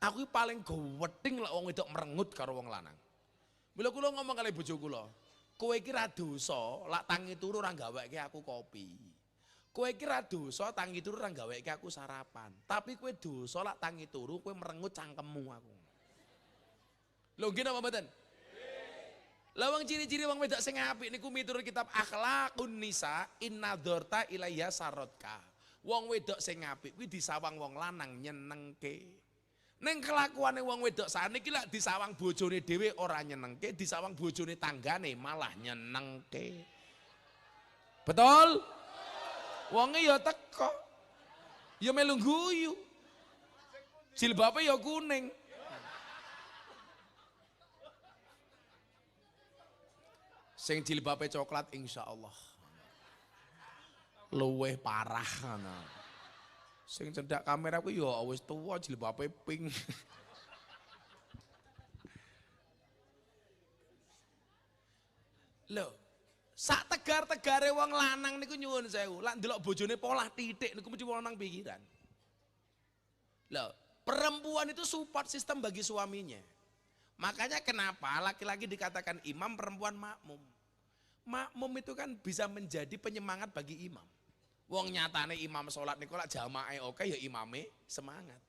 Aku paling gaweding lek wong wedok merengut karo wong lanang. Mila kula ngomong kali bojo kula, kowe iki ra dosa lak tangi turu ora gaweke aku kopi. Kowe iki ra dosa tangi turu ora gaweke aku sarapan. Tapi kowe dosa lak tangi turu kowe merengut cangkemmu aku. Lho nggih napa mboten? Lah wong ciri-ciri wong wedok sing apik niku miturut kitab Akhlaqun Nisa innadzarta ilayya sarotka. Wong wedok sing apik kuwi disawang wong lanang nyenengke. Ning kelakuane wong wedok saniki lak disawang bojone dhewe ora nyenengke, disawang bojone tanggane malah nyenengke. Betul? Wonge ya teko. Ya melu guyu. Jilbabe ya kuning. Sing jilbabe coklat insyaallah luweh parah ngono. Sing cedhak kamera ku ya wis tuwa jilbabe pink. Lho, sak tegar-tegare wong lanang niku nyuwun sewu, lak ndelok bojone polah titik niku mesti wong lanang pikiran. Lho, Perempuan itu support sistem bagi suaminya. Makanya kenapa laki-laki dikatakan imam, perempuan makmum. Makmum itu kan bisa menjadi penyemangat bagi imam. Wong nyatane imam sholat niku lak jamaah oke ya imame semangat.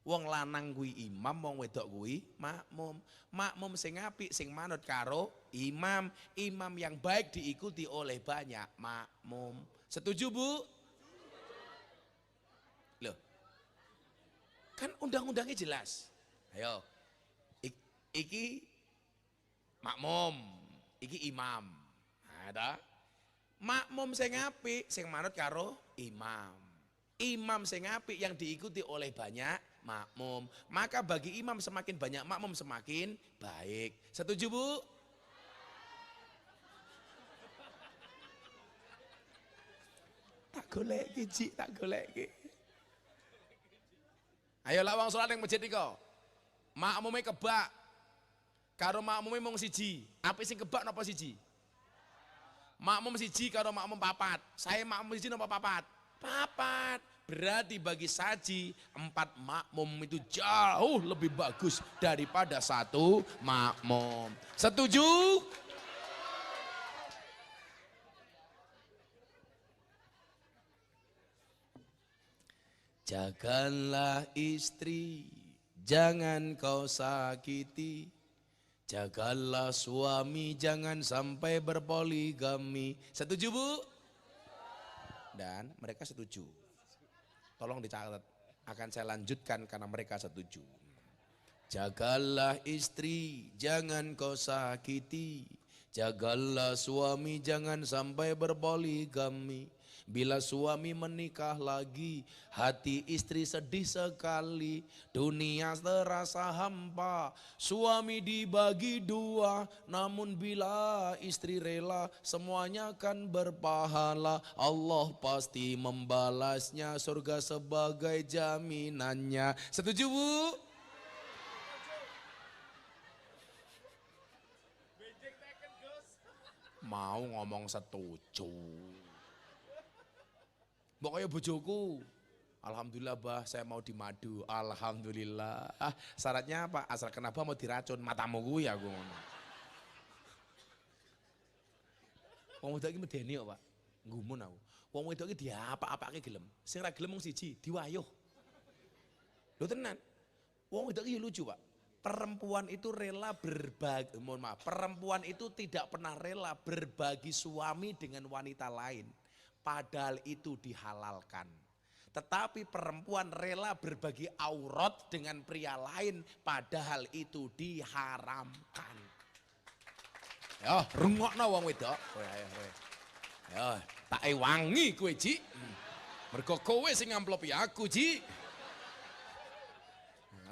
Wong lanang kuwi imam, wong wedok kuwi makmum. Makmum sing apik sing manut karo imam. Imam yang baik diikuti oleh banyak makmum. Setuju, Bu? Loh. Kan undang-undangnya jelas. Ayo. Iki makmum, iki imam. Ada. Makmum sing apik sing manut karo imam. Imam sing apik yang diikuti oleh banyak makmum. Maka bagi imam semakin banyak makmum semakin baik. Setuju, Bu? Tak goleki, Ji, tak goleki. Ayo lah wong salat ning masjid iko. Makmume kebak. Karo makmume mung siji. Apik sing kebak napa siji? Makmum siji karo makmum papat. Saya makmum siji napa papat? Papat. Berarti bagi saji 4 makmum itu jauh lebih bagus daripada 1 makmum. Setuju? Jagalah istri, jangan kau sakiti. Jagalah suami, jangan sampai berpoligami. Setuju, Bu? Dan mereka setuju. Tolong dicatat, akan saya lanjutkan karena mereka setuju. Jagalah istri, jangan kau sakiti. Jagalah suami, jangan sampai berpoligami. Bila suami menikah lagi, hati istri sedih sekali. Dunia terasa hampa, suami dibagi 2. Namun bila istri rela, semuanya akan berpahala. Allah pasti membalasnya, surga sebagai jaminannya. Setuju, Bu? Mau ngomong setuju. Pokoknya bojoku, alhamdulillah bah saya mau dimadu, alhamdulillah. Syaratnya apa? Asal kenapa mau diracun, matamu gue ya gue ngomong. Wong wedok iki medeni kok, Pak. Ngumun aku. Wong wedok iki diapa-apake gelem. Sing ra gelem mung siji, diwayuh. Lho tenan. Wong wedok iki lucu, Pak. Perempuan itu rela berbagi, perempuan itu tidak pernah rela berbagi suami dengan wanita lain. Padahal itu dihalalkan. Tetapi perempuan rela berbagi aurat dengan pria lain, padahal itu diharamkan. Ya, rungokno wong wedok. Ya, tak wangi kowe, Ji. Mergo kowe sing ngamplopi aku, Ji.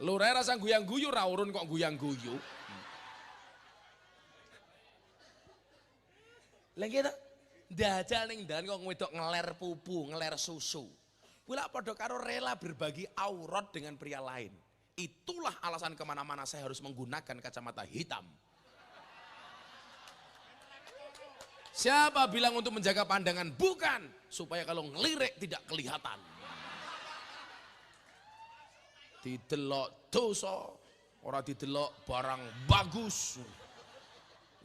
Lu rasa guyang-guyu ra urun kok guyang-guyu. Lagi ta? Dajal ning dalan kok wedok ngeler pupu, ngeler susu. Kuwi lak padha karo rela berbagi aurat dengan pria lain. Itulah alasan kemana-mana saya harus menggunakan kacamata hitam. Siapa bilang untuk menjaga pandangan? Bukan, supaya kalau ngelirik tidak kelihatan. Didelok dosa, ora didelok barang bagus.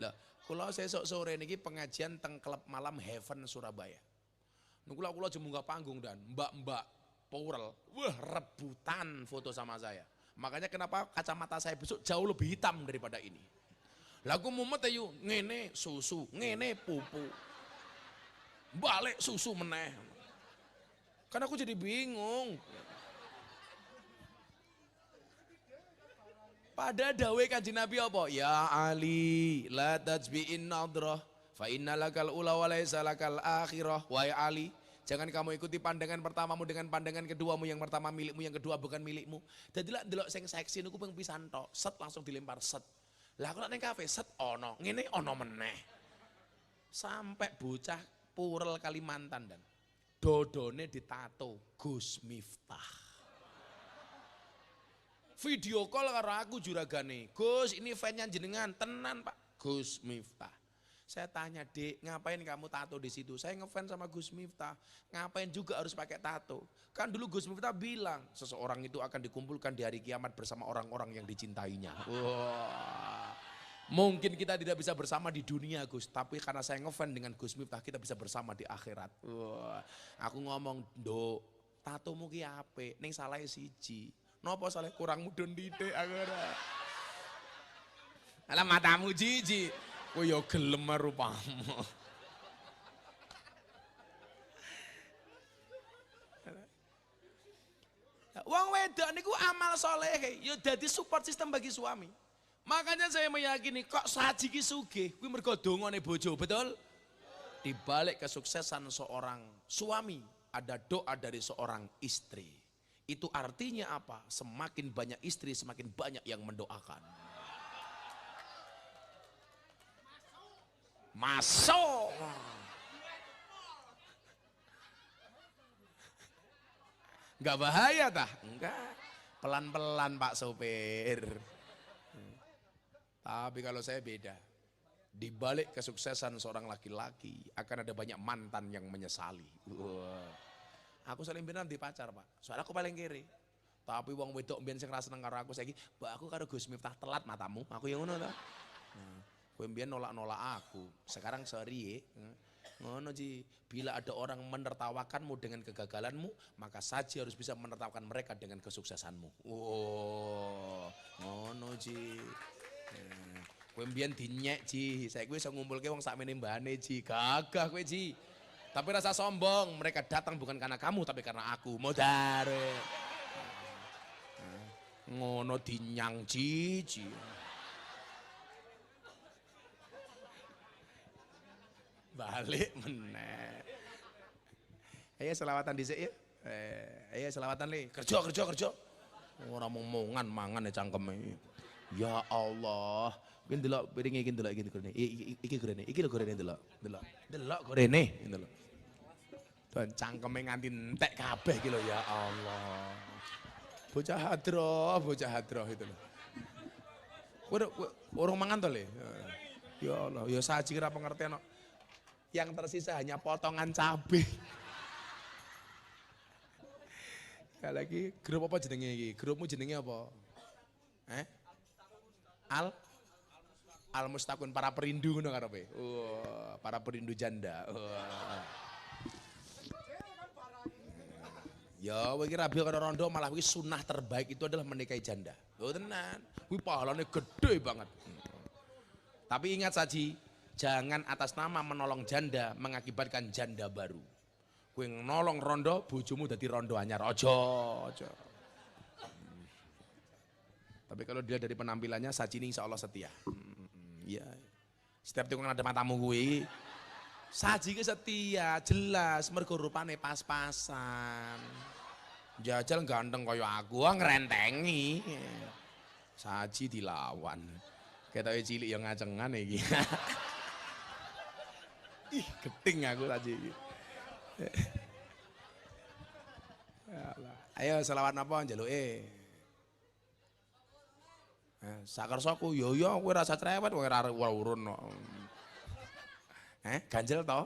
Lah, kula sesuk sore niki pengajian teng klub malam Heaven Surabaya. Niku kula munggah panggung dan mbak-mbak Powerel, wah rebutan foto sama saya. Makanya kenapa kacamata saya besok jauh lebih hitam daripada ini. Lagu mumet ayo ngene susu, ngene pupu. Balik susu meneh. Kan aku jadi bingung. Pada dawe kanjeng Nabi apa? Ya Ali, la tajbi'in nadrah, fa inna lakal ula wa laisa lakal akhirah. Wahai Ali, jangan kamu ikuti pandangan pertamamu dengan pandangan keduamu, yang pertama milikmu, yang kedua bukan milikmu. Dadi lak ndelok sing seksi niku ping pisan tok, set langsung dilempar set. Lah aku lak ning kafe set ono, ngene ono meneh. Sampai bocah Purel Kalimantan dan dodone ditato Gus Miftah. Video call karo aku juragane, Gus ini fansnya jenengan, tenan Pak, Gus Miftah. Saya tanya, Dek, ngapain kamu tato di situ? Saya ngefans sama Gus Miftah. Ngapain juga harus pakai tato? Kan dulu Gus Miftah bilang, seseorang itu akan dikumpulkan di hari kiamat bersama orang-orang yang dicintainya. Wah. Mungkin kita tidak bisa bersama di dunia Gus, tapi karena saya ngefans dengan Gus Miftah, kita bisa bersama di akhirat. Wah. Aku ngomong, Dok, tatomu ki apik, ning salah siji. Napa salah kurang mudun didik aku ora. Alah matamu jiji. Kowe ya gelem rupamu. Wong wedok niku amal soleh, ya dadi support system bagi suami. Makanya saya meyakini kok Saji ki sugih, kuwi mergo dongane bojo, betul? Di balik kesuksesan seorang suami ada doa dari seorang istri. Itu artinya apa? Semakin banyak istri, semakin banyak yang mendoakan. Masuk. Enggak bahaya tah? Enggak. Pelan-pelan Pak Sopir. Tapi kalau saya beda. Di balik kesuksesan seorang laki-laki akan ada banyak mantan yang menyesali. Wah. Aku saling benar di pacar, Pak. Soalnya aku paling kiri. Tapi wong wedok mbiyen sing ra seneng karo aku saiki, "Mbak, aku karo Gus Miftah telat matamu." Aku yang ngono ta. Nah, kowe mbiyen nolak-nolak aku. Sekarang sorry ya. Ngono Ji, bila ada orang menertawakanmu dengan kegagalanmu, maka Saji harus bisa menertawakan mereka dengan kesuksesanmu. Oh, ngono Ji. Kowe mbiyen dinyek Ji, saiki wis iso ngumpulke wong sakmene mbane Ji. Gagah kowe Ji. Tapi rasa sombong, mereka datang bukan karena kamu tapi karena aku. Modare. Ngono dinyang Ji. Balik meneh. Ayo selawatan dhisik ya. Ayo selawatan le. Kerja. Ora momongan mangan ya cangkeme. Ya Allah. Iki ndelok piringe iki ndelok iki gorene. Iki gorene. Iki lho gorene ndelok. Delok gorene ndelok. Dan cangkeme nganti entek kabeh iki lho ya Allah. Bocah hadroh itu lho. Kowe urung mangan to le? Ya Allah, ya Saji kira pengertian. Yang tersisa hanya potongan cabai. Kayak lagi grup apa jenenge iki? Grupmu jenenge apa? Al Mustaqun para perindu ngono karepe. Para perindu janda. Ya, kowe iki rabi karo rondo malah kuwi sunah terbaik itu adalah menikahi janda. Oh tenan. Kuwi pahalane gede banget. Tapi ingat Saji, jangan atas nama menolong janda mengakibatkan janda baru. Kowe nolong rondo, bojomu dadi rondo anyar. Aja. Tapi kalau dia dari penampilannya Saji ini insya Allah setia. Ya. Setiap tikungan ada matamu kuwi. Saji ki setia, jelas mergo rupane pas-pasan. Jajal ganteng kaya aku, ngrentengi. Saji dilawan. Ketoke cilik ya ngacengan iki. Ih, geting aku Saji iki. Ayo selawat napa njaluke? Sakersaku yo kowe rasa cerewet kowe ora urun kok. Ganjel to?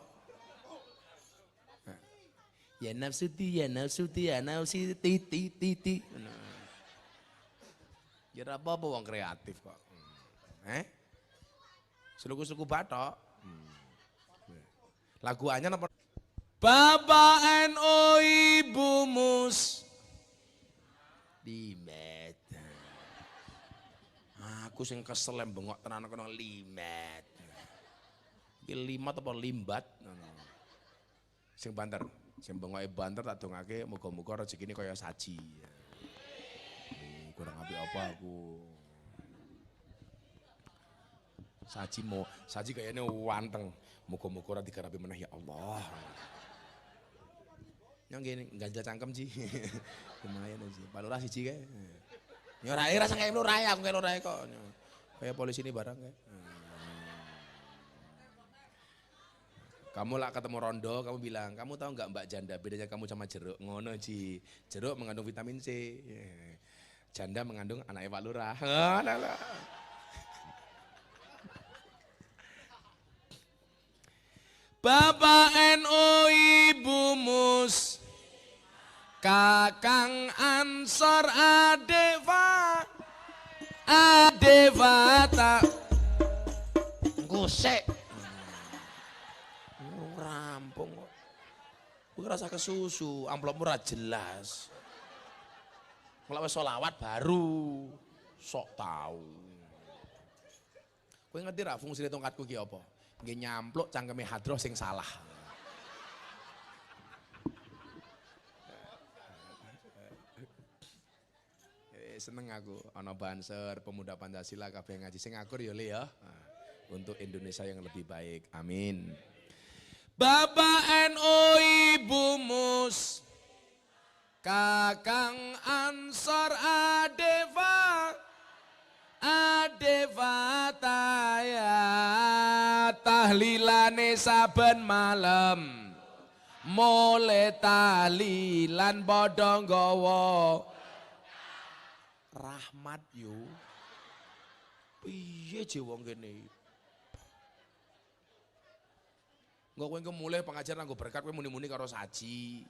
Ya nafsu ti ti. Ya ora apa-apa wong kreatif kok. Seluku-seluku batok. Lagu anyar apa? Bapak NU Ibu Mus Limet. Aku sing kesel bengok tenan kono limet. Iki limat apa limbat? Sing banter, sing bengoke banter tak dongake muga-muga rezekine kaya Saji. Kurang apik apa aku. Saji kayaknya wanteng. Muga-muga ora digarapi meneh ya Allah. Yang gini ganjel cangkem Ji. Lumayan aja. Pak Lurah siji kae. Ya ora rasa kayak lurah aku kayak lurah kok. Kayak polisi ini barang kayak. Kamu lah ketemu rondo, kamu bilang, kamu tahu nggak Mbak Janda bedanya kamu sama jeruk? Ngono Ji. Jeruk mengandung vitamin C. Janda mengandung anaknya Pak Lurah. Bapak NU Ibu Mus, Kakang Ansor Adevata ngusik rampung kok. Gue rasa kesusu, amplopmu ora jelas. Mulai sholawat baru sok tahu. Kowe ngerti ra fungsi tongkatku ki apa? Nggih nyampluk cangkeme hadroh sing salah. Seneng aku ana banser pemuda Pancasila kabeh ngaji sing akur ya Le ya. Untuk Indonesia yang lebih baik. Amin. Bapak NU Ibu Mus, Kakang Ansor Adevata ya tahlilane saben malam. Mulai tahlilan padha nggawa rahmat yo. Piye je wong kene? Engko kowe engko mulai pengajaran nggo berkat kowe muni-muni karo saji.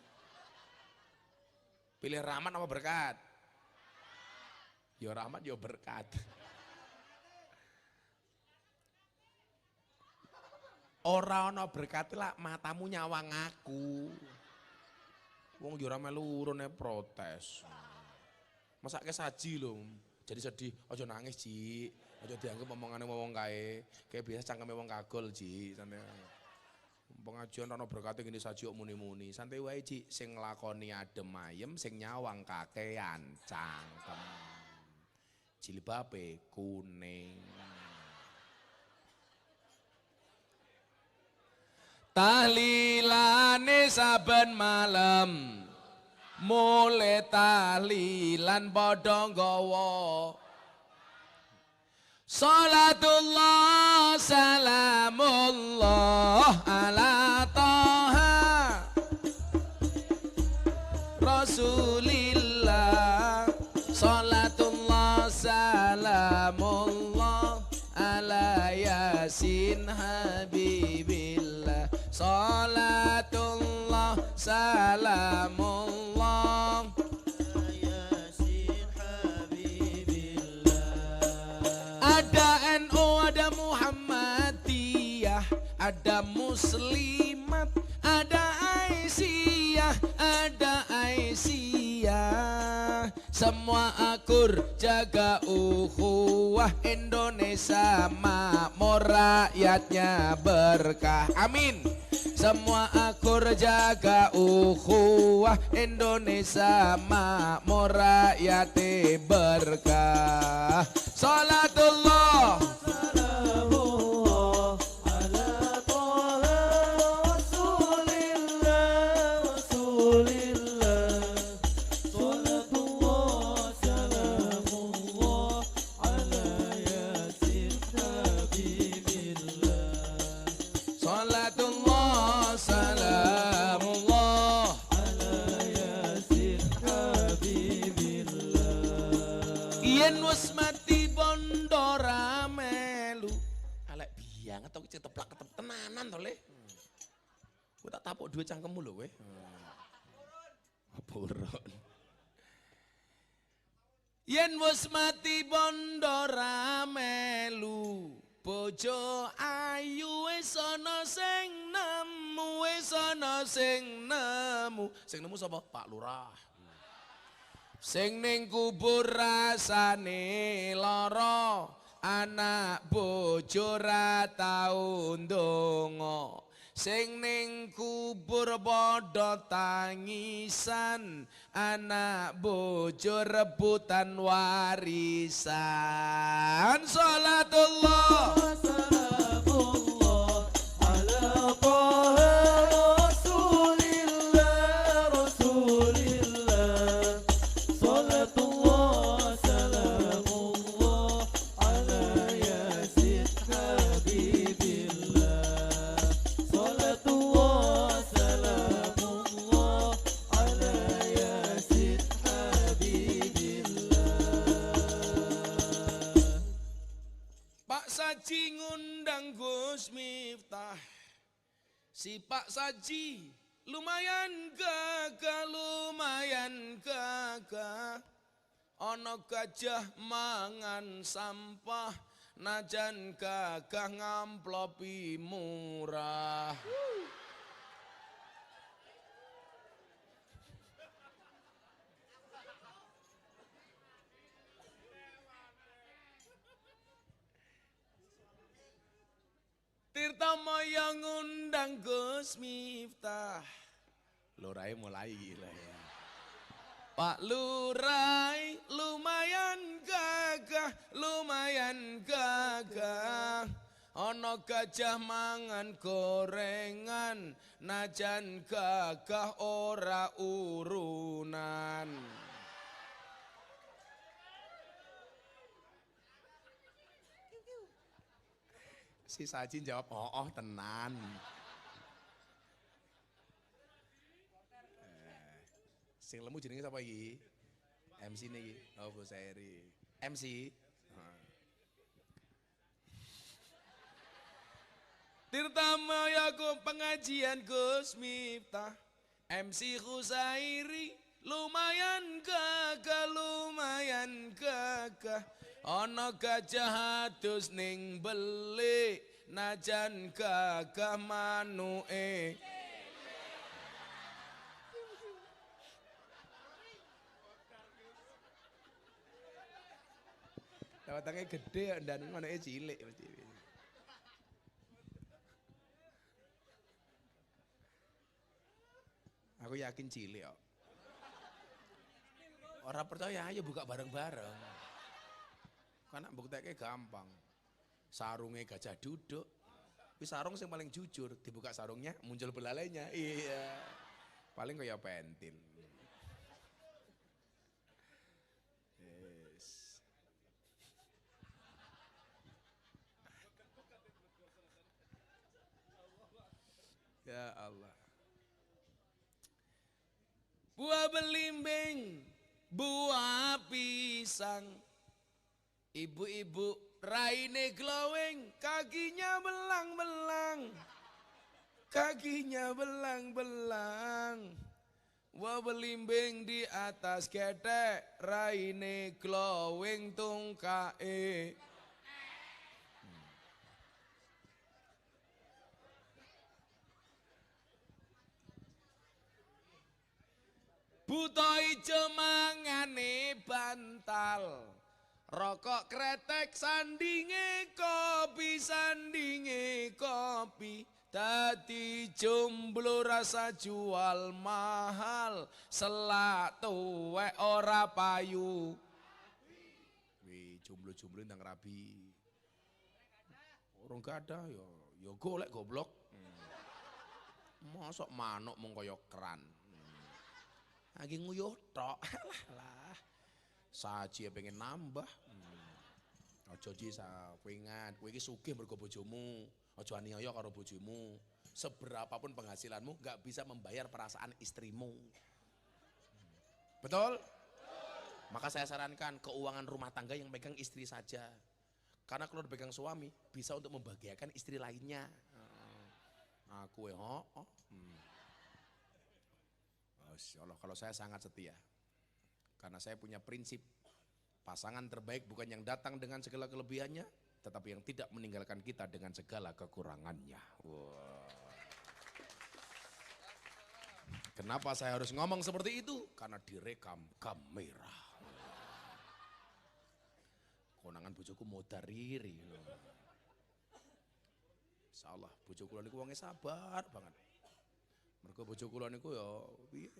Pilih rahmat apa berkat? Ya rahmat ya berkat. Ora ana berkat lah matamu nyawang aku. Wong yo ora melu urune protes. Masake saji lho. Jadi sedih, aja nangis, Ci. Aja dianggap omongane wong kae. Kayak biasa cangkeme wong kagol, Ci. Santai. Pengajian ana berkate ngene saji kok muni-muni. Santai wae, Ci. Sing nglakoni adem ayem, sing nyawang kakean cangkem. Jilbabe kuning. Tahlilane saben malam. Mulai tahlilan padha nggawa Salatullah salamullah ala Taha Rasulillah. Salatullah salamullah ala Yasin Habibillah. Salatullah salamullah Yasin Habibillah. Ada NU, ada Muhammadiyah, ada Muslimat, ada Aisyah, ada Aisyah. Semua akur jaga ukhuwah Indonesia makmur rakyatnya berkah. Amin. Semua akur jaga ukhuwah Indonesia makmur rakyatnya berkah. Salatullah salamullah ala Taha Rasulillah Rasulillah. Salatullah salamullah ala Yasin Habibillah. Salatullah salamullah ala Yasin Habibillah. Yen wis mati bondo ra melu. Alek biang atau ceteplak ketep tenanan to Le. Kowe tak tapuk duit cangkemmu lho kowe. Buron. Yen wis mati bondo ra melu. Bojo ayu wis ana sing nemu, wis ana sing nemu. Sing nemu sapa? Pak Lurah. Sing ning kubur rasane lara, anak bojo ra tau ndonga. Sing ning kubur padha tangisan, anak bojo rebutan warisan. Salatullah salamullah ala Taha Rasulillah Rasulillah. Salatullah salamullah ala Yasin Habibillah. Salatullah salamullah ala Yasin Habibillah. Pak Saji ngundang Gus Miftah Si Pak Saji lumayan gagah, lumayan gagah. Ana gajah mangan sampah, najan gagah ngamplopi murah. Tirta Maya ngundang Gus Miftah. Lurai mulai gila ya. Pak Lurai lumayan gagah, lumayan gagah. Ono gajah mangan gorengan, najan gagah ora urunan. Si Saji jawab, oh tenan. Sing lemu jenenge sapa iki? MC niki. Oh Bu Sairi. MC. Tirta Maya pengajian Gus Miftah. MC Khusairi lumayan gagah, lumayan gagah. Ana gajah adus ning belik, najan gagah manuke. Tawatange gede dan manuke cilik mesti. Aku yakin cilik kok. Orang percaya ayo buka bareng-bareng. Karena buktinya gampang. Sarungnya gajah duduk. Tapi sarung yang paling jujur, dibuka sarungnya muncul belalainya. Iya. Paling kayak pentil. Yes. Ya Allah. Buah belimbing, buah pisang. Ibu-ibu raine glowing, kakinya belang-belang. Kakinya belang-belang. Buah belimbing di atas ketek, raine glowing tungkae. Buta ijo mangane bantal. Rokok kretek sandinge kopi, sandinge kopi. Dadi jomblo rasa jual mahal, selak tuwek ora payu. Wih, jomblo-jomblo ndang rabi. Orang gada yo golek goblok. Mosok manuk mung kaya keran. Lagi nguyuh tok. Lah. Saji pengen nambah. Aja ji kowe ingat, kowe iki sugih mergo bojomu. Aja aniaya karo bojomu. Seberapapun penghasilanmu enggak bisa membayar perasaan istrimu. Betul? Maka saya sarankan keuangan rumah tangga yang pegang istri saja. Karena kalau dipegang suami bisa untuk membahagiakan istri lainnya. Aku Allah, kalau saya sangat setia. Karena saya punya prinsip pasangan terbaik bukan yang datang dengan segala kelebihannya, tetapi yang tidak meninggalkan kita dengan segala kekurangannya. Wow. Kenapa saya harus ngomong seperti itu? Karena direkam kamera. Konangan bojoku modariri loh. Insyaallah bojo kula niku wonge sabar banget. Mergo bojo kula niku ya piye?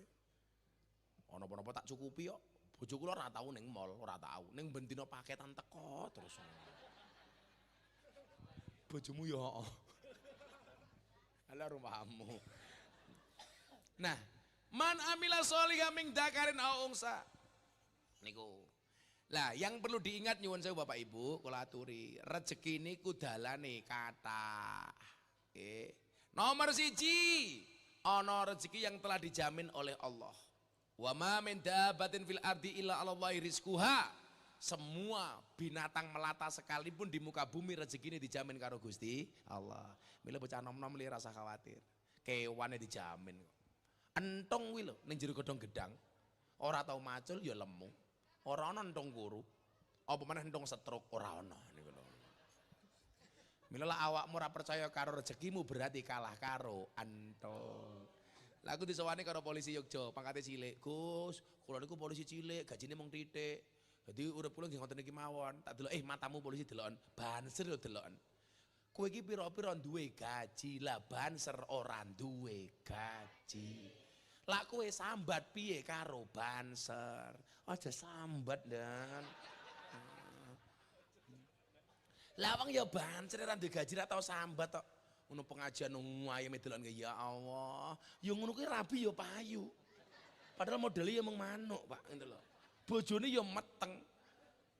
Ana apa-apa tak cukupi kok. Bojo kula ora tau ning mall, ora tau. Ning bendina paketan teko terus. Bojomu ya heeh. Ala rumahmu. Nah, man amila sholihan min dzakarin aw unsa. Niku. Lah, yang perlu diingat nyuwun sewu Bapak Ibu, kula aturi, rezeki niku dalane kathah. Nomor 1, ana rezeki yang telah dijamin oleh Allah. Wa ma min dabbatin fil ardi illa 'alallahi rizquha. Semua binatang melata sekalipun di muka bumi rezeki ini dijamin karo Gusti Allah. Mila bocah nom-nom li rasa khawatir. kewane dijamin kok. Entong kuwi lho ning jero godhong gedang. Ora tau macul ya lemu. Ora ana entong kuru. Apa meneh entong stroke ora ana niku lho. Mila lek awakmu ora percaya karo rezekimu berarti kalah karo entong. Lah aku disowani karo polisi Yogya, pangkate cilik. Gus, kula niku polisi cilik, gajine mung titik. Dadi urip kula nggih ngoten iki mawon. Tak delok matamu polisi deloken, banser yo deloken. Kowe iki pira-pira duwe gaji, lah banser ora duwe gaji. Lah kowe sambat piye karo banser? Aja sambat dan. Lah wong ya banser ora duwe gaji ra tau sambat tok. Ngono pengajian ayame delok ya Allah. Ya ngono kuwi rabi ya payu. Padahal modelnya ya mung manuk, Pak, ngono lho. Bojone ya meteng.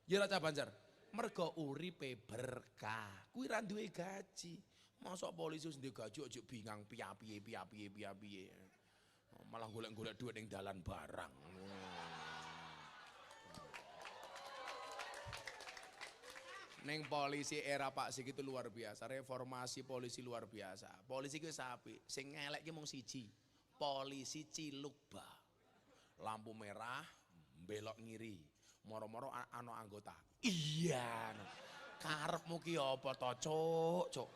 Ya ra banser. Mergo uripe berkah. Kuwi ra duwe gaji. Mosok polisi wis duwe gaji aja bingang piye. Malah golek-golek duit ning dalan barang. Neng polisi era Pak Sik itu luar biasa, reformasi polisi luar biasa. Polisi ku sapi, sing ngelek ki mung siji. Polisi Cilukba. Lampu merah, belok ngiri. Moro-moro ana anggota. Iya. Karepmu ki apa to, Cuk?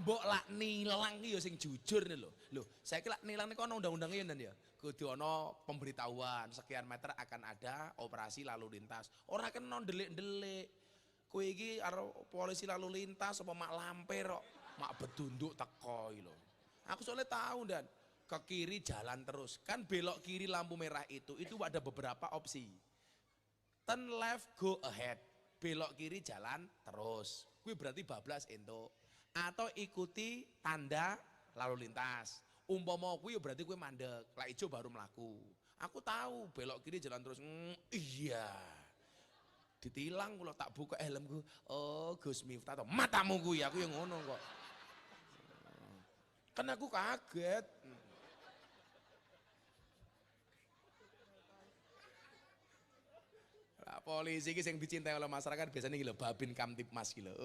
Mbok lak nilang ki ya sing jujur nih lho. Lho, saiki lak nilang niku ana undang-undange ya ya. Kudu ana pemberitahuan sekian meter akan ada operasi lalu lintas. Ora kena ndelik-ndelik. Kowe iki karo polisi lalu lintas apa mak lampir kok, mak bedunduk teko iki lho. Aku soalnya tahu dan ke kiri jalan terus. Kan belok kiri lampu merah itu ada beberapa opsi. Turn left go ahead. Belok kiri jalan terus. Kuwi berarti bablas entuk. Atau ikuti tanda lalu lintas. Umpama kuwi berarti kuwi mandek, lah ijo baru mlaku. Aku tahu belok kiri jalan terus. Iya. Ditilang kula tak buka helmku. Oh, Gus Miftah to. Matamu kuwi aku yang ngono kok. Kan aku kaget. Polisi iki sing dicintai oleh masyarakat biasanya iki lho Babin Kamtibmas iki lho.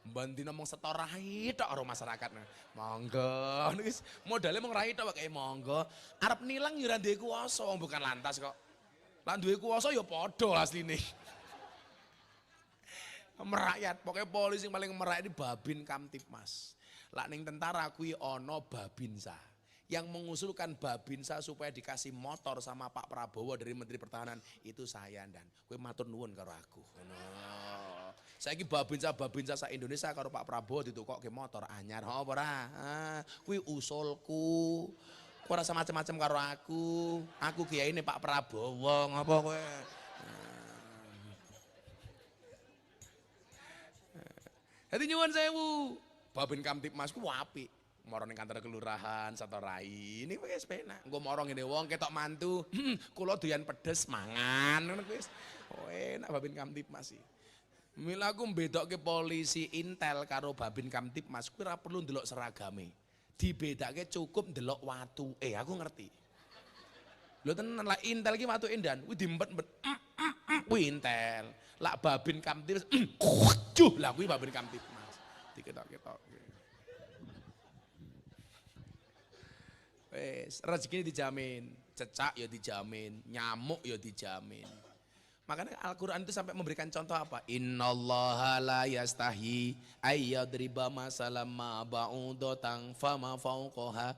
Mbanti ngomong setor rai tok karo masyarakat. Monggo. Wis modale mung rai tok kayak monggo. Arep nilang ya ora duwe kuwasa bukan lantas kok. Lah duwe kuwasa ya padha asline. Merakyat, pokoknya polisi yang paling merakyat ini Babin Kamtibmas. Lah ning tentara kuwi ana Babinsa. Yang mengusulkan Babinsa supaya dikasih motor sama Pak Prabowo dari Menteri Pertahanan itu saya dan kowe matur nuwun karo aku. Ngono. Saiki Babinsa sak Indonesia karo Pak Prabowo ditukokke motor anyar apa ora? Kuwi usulku. Kowe ora macam-macam karo aku. Aku kiyaine Pak Prabowo ngapa kowe? Dadi nyuwun sewu. Babin Kamtibmas ku apik. Moro ning kantor kelurahan Satorai. Ini wis penak. Engko moro ngene wong ketok mantu, kula doyan pedes mangan ngono wis. Oh, enak Babin Kamtibmas iki. Mila aku mbedokke polisi Intel karo Babin Kamtibmas kuwi ora perlu ndelok seragame. Dibedake cukup ndelok watuke. Aku ngerti. Lho tenan lah Intel ki watuke ndan kuwi diempet-empet. Kuwi Intel. Lah Babin Kamtibmas lah kuwi Babin Kamtibmas. Diketok-ketok. Wes, rezeki dijamin, cecak ya dijamin, nyamuk ya dijamin. Makanya Al-Quran itu sampai memberikan contoh apa? Innallaha la yastahi ayyadriba masalam ma ba'udatan fama fawqaha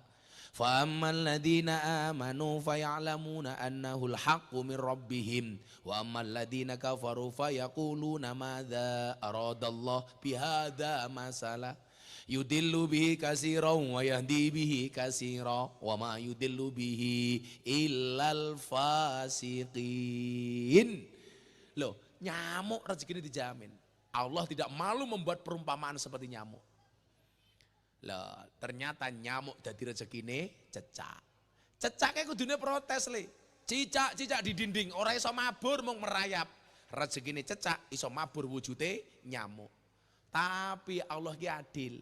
fa ammal ladina amanu faya'lamuna annahu al-haqqu min rabbihim wa ammal ladina kafaru fayaquluna madza aradallahu bihadza masalah yudillu bihi katsiran wa yahdi bihi katsiran wa ma yudillu bihi illal fasiqin. Loh, nyamuk rezeki ini dijamin. Allah tidak malu membuat perumpamaan seperti nyamuk. Loh, ternyata nyamuk dadi rezekine cecak. Cecake kudune protes le. Cicak-cicak di dinding ora iso mabur mung merayap. Rezekine cecak iso mabur wujude nyamuk. Tapi Allah ki adil.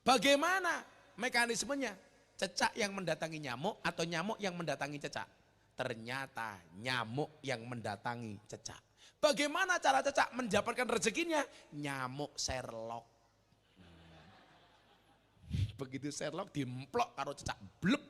Bagaimana mekanismenya? Cecak yang mendatangi nyamuk atau nyamuk yang mendatangi cecak? Ternyata nyamuk yang mendatangi cecak. Bagaimana cara cecak mendapatkan rezekinya? Nyamuk Sherlock. Begitu Sherlock dimplok karo cecak blep.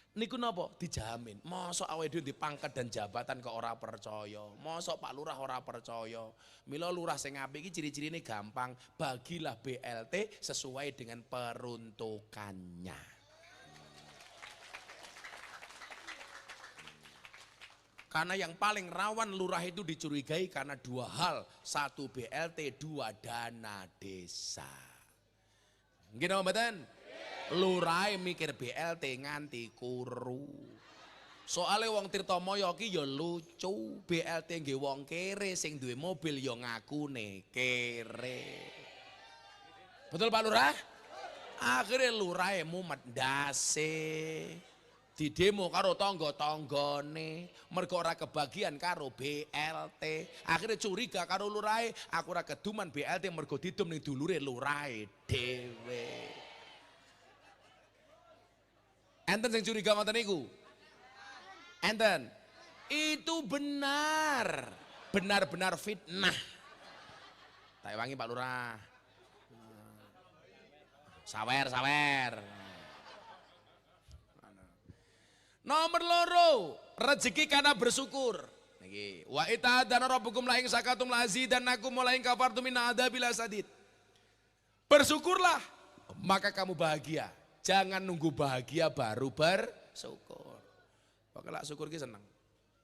Niku napa? Dijamin. Mosok awake dhewe dipangkat dan jabatan kok ora percaya. Mosok Pak Lurah ora percaya. Mila lurah sing apik iki ciri-cirine gampang. Bagilah BLT sesuai dengan peruntukannya. Karena yang paling rawan lurah itu dicurigai karena dua hal. Satu BLT, dua dana desa. Nggih napa mboten? Lurah mikir BLT nganti kuru. Soale wong Tirtamaya ki ya lucu, BLT nggih wong kere sing duwe mobil ya ngakune kere. Betul Pak Lurah? Akhirnya lurahe mumet ndase. Di demo karo tangga-tanggane, mergo ora kebagian karo BLT. Akhirnya curiga karo lurahe, aku ora keduman BLT mergo didum ning dulure lurahe dhewe. Enten sing curiga ngoten niku? Enten. Itu benar. Benar-benar fitnah. Tak wangi Pak Lurah. Sawer. Nomor loro, rezeki karena bersyukur. Niki, wa ita'adana rabbukum la ing sakatum la azidannakum wa la ing kafartum min adzabil sadid. Bersyukurlah, maka kamu bahagia. Jangan nunggu bahagia baru bersyukur. Pokoke lak syukur ki seneng.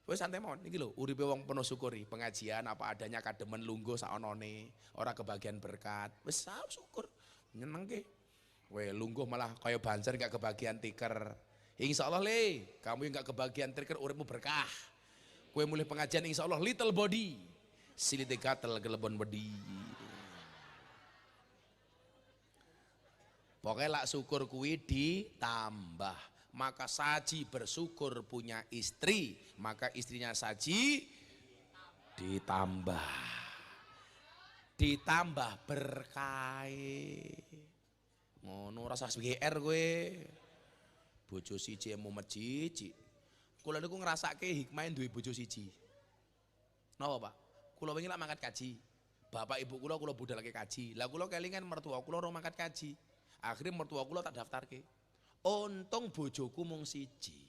Wis santai mawon iki lho, uripe wong penuh syukuri, pengajian apa adanya kademen lungguh saonone, ora kebagian berkat. Wis syukur, nyenengke. Kowe lungguh malah kaya banser gak kebagian tiker. Insya Allah kamu yang gak kebagian trigger uripmu berkah. Kue mulai pengajian insya Allah little body, silite gatel kelebon body. Pokoknya lak syukur kuwi ditambah. Maka saji bersyukur punya istri, maka istrinya saji ditambah. Ditambah berkah. Ngono rasa GR gue. Bojo siji mumet siji. Kula niku ngrasake hikmah duwe bojo siji. Napa, Pak? Kula wingi lak mangkat kaji. Bapak ibu kula budalake kaji. Lah kula kelingan mertua kula ora mangkat kaji. Akhirnya mertua kula tak daftarke. Untung bojoku mung siji.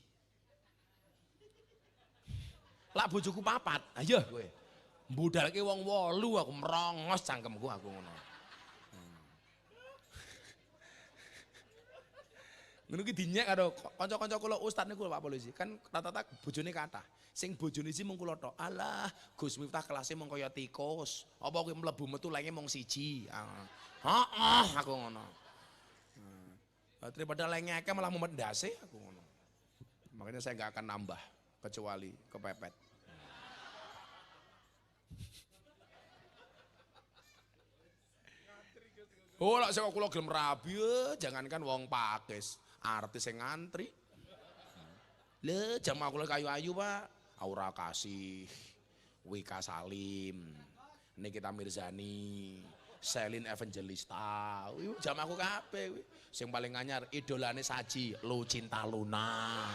Lak bojoku papat. Ayo kowe. Budalake wong 8 aku merongos cangkemku aku ngono. Ngono ki dinyek karo kanca-kanca kula ustaz niku Pak Polisi. Kan rata-rata bojone kathah. Sing bojone siji mung kula tok. Alah, Gus Miftah kelasé mung kaya tikus. Apa kowe mlebu metu lenge mung siji. Heeh, aku ngono. Daripada lenge akeh malah mumet ndase aku ngono. Makanya saya enggak akan nambah kecuali kepepet. Oh, lak sing kula gelem rabi, jangankan wong pakis. Artis yang ngantri. Le jamaah kula kayu-ayu Pak. Aura Kasih, Wika Salim, Nikita Mirzani, Selin Evangelista. Jamaahku kabeh. Sing paling anyar idolane Saji, Lucinta Luna.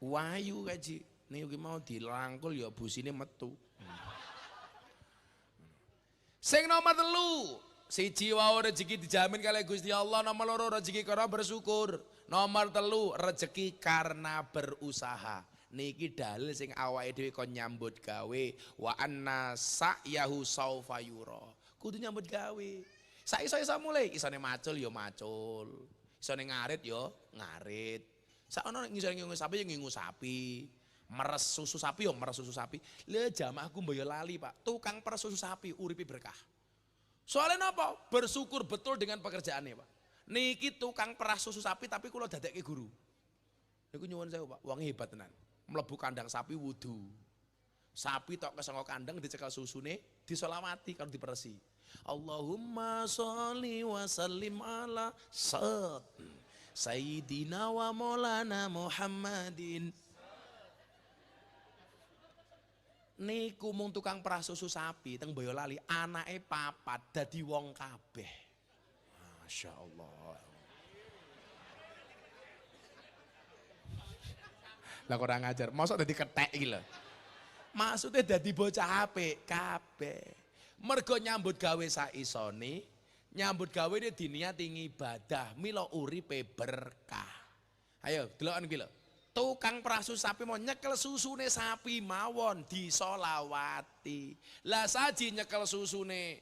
Wayu kaji. Niku mau dirangkul ya busine metu. Sing nomor 3. Siji wae rezeki dijamin kalih Gusti Allah. Nomor 2 rezeki karena bersyukur. Nomor 3 rezeki karena berusaha. Niki dalil sing awake dhewe kon nyambut gawe. Wa anna sa'yahu saufa yura. Kudu nyambut gawe. Sak-iso mulai isone macul ya macul. Isone ngarit ya ngarit. Sakono ngisore ngingu sapi ya ngingu sapi. Meres susu sapi ya meres susu sapi. Le jamaahku mboyo lali Pak. Tukang peres susu sapi uripe berkah. Soalnya apa? Bersyukur betul dengan pekerjaannya Pak. Niki tukang peras susu sapi tapi kula dadekke guru. Niku nyuwun sewu Pak, wonge hebat tenan. Mlebu kandang sapi wudu. Sapi tok kesengko kandang dicekel susune, disolawati karo diperesi. Allahumma sholli wa sallim ala Sayyidina wa Maulana Muhammadin. Niku mung tukang peras susu sapi teng Boyolali, anake 4 dadi wong kabeh. Masya Allah. Lah kurang ajar, mosok dadi kethek iki lho. Maksudnya dadi bocah apik kabeh. Mergo nyambut gawe saisone, nyambut gawe ini diniati ibadah, mila uripe berkah. Ayo, delokan iki lho. Tukang prasu sapi mau nyekel susune sapi mawon disolawati. Lah saji nyekel susune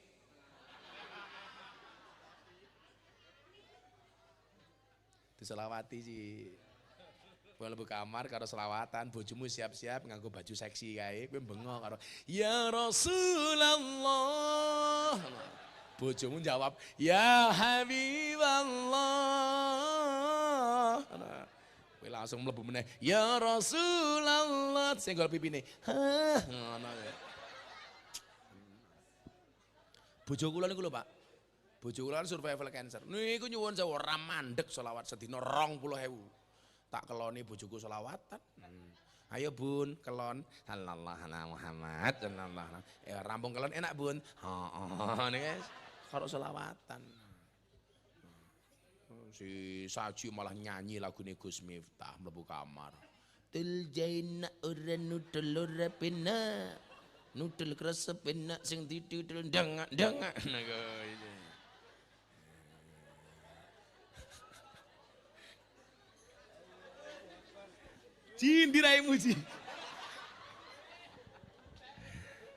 disolawati sih. Mlebu kamar karo selawatan, bojomu siap-siap nganggo baju seksi kae, kowe bengok karo ya Rasulullah. Bojomu jawab ya Habiballah. Kowe langsung mlebu meneh ya Rasulullah, senggol pipine. Ngono ya. Bojo kula niku lho, Pak. Bojo kula survival cancer. Niku nyuwun sewu ora mandeg selawat sedina 20.000. Tak keloni bojoku selawatan. Ayo Bun, kelon sallallahu alaihi Muhammad sallallahu. Rampung kelon enak Bun. Heeh, nih karo selawatan. Si Saji malah nyanyi lagune Gus Miftah mlebu kamar. Tul jaina ora nutul ora pena. Nutul kresep enak sing didudul dengak-dengak. Cindi raimu Ji.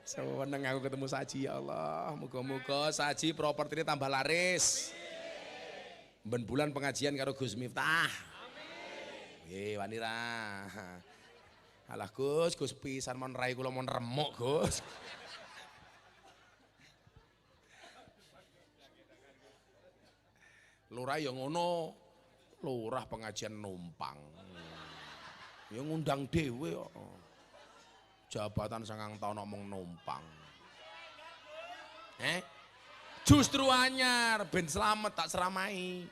Seneng aku ketemu Saji ya Allah. Moga-moga Saji propertinya tambah laris. Ben bulan pengajian karo Gus Miftah. Nggih, wani ra. Alah Gus pisan mon rai kula mon remuk Gus. Lurah ya ngono. Lurah pengajian numpang. Ya ngundang dhewe kok. Jabatan 9 tahun ngomong numpang. Justru anyar ben selamat tak seramai.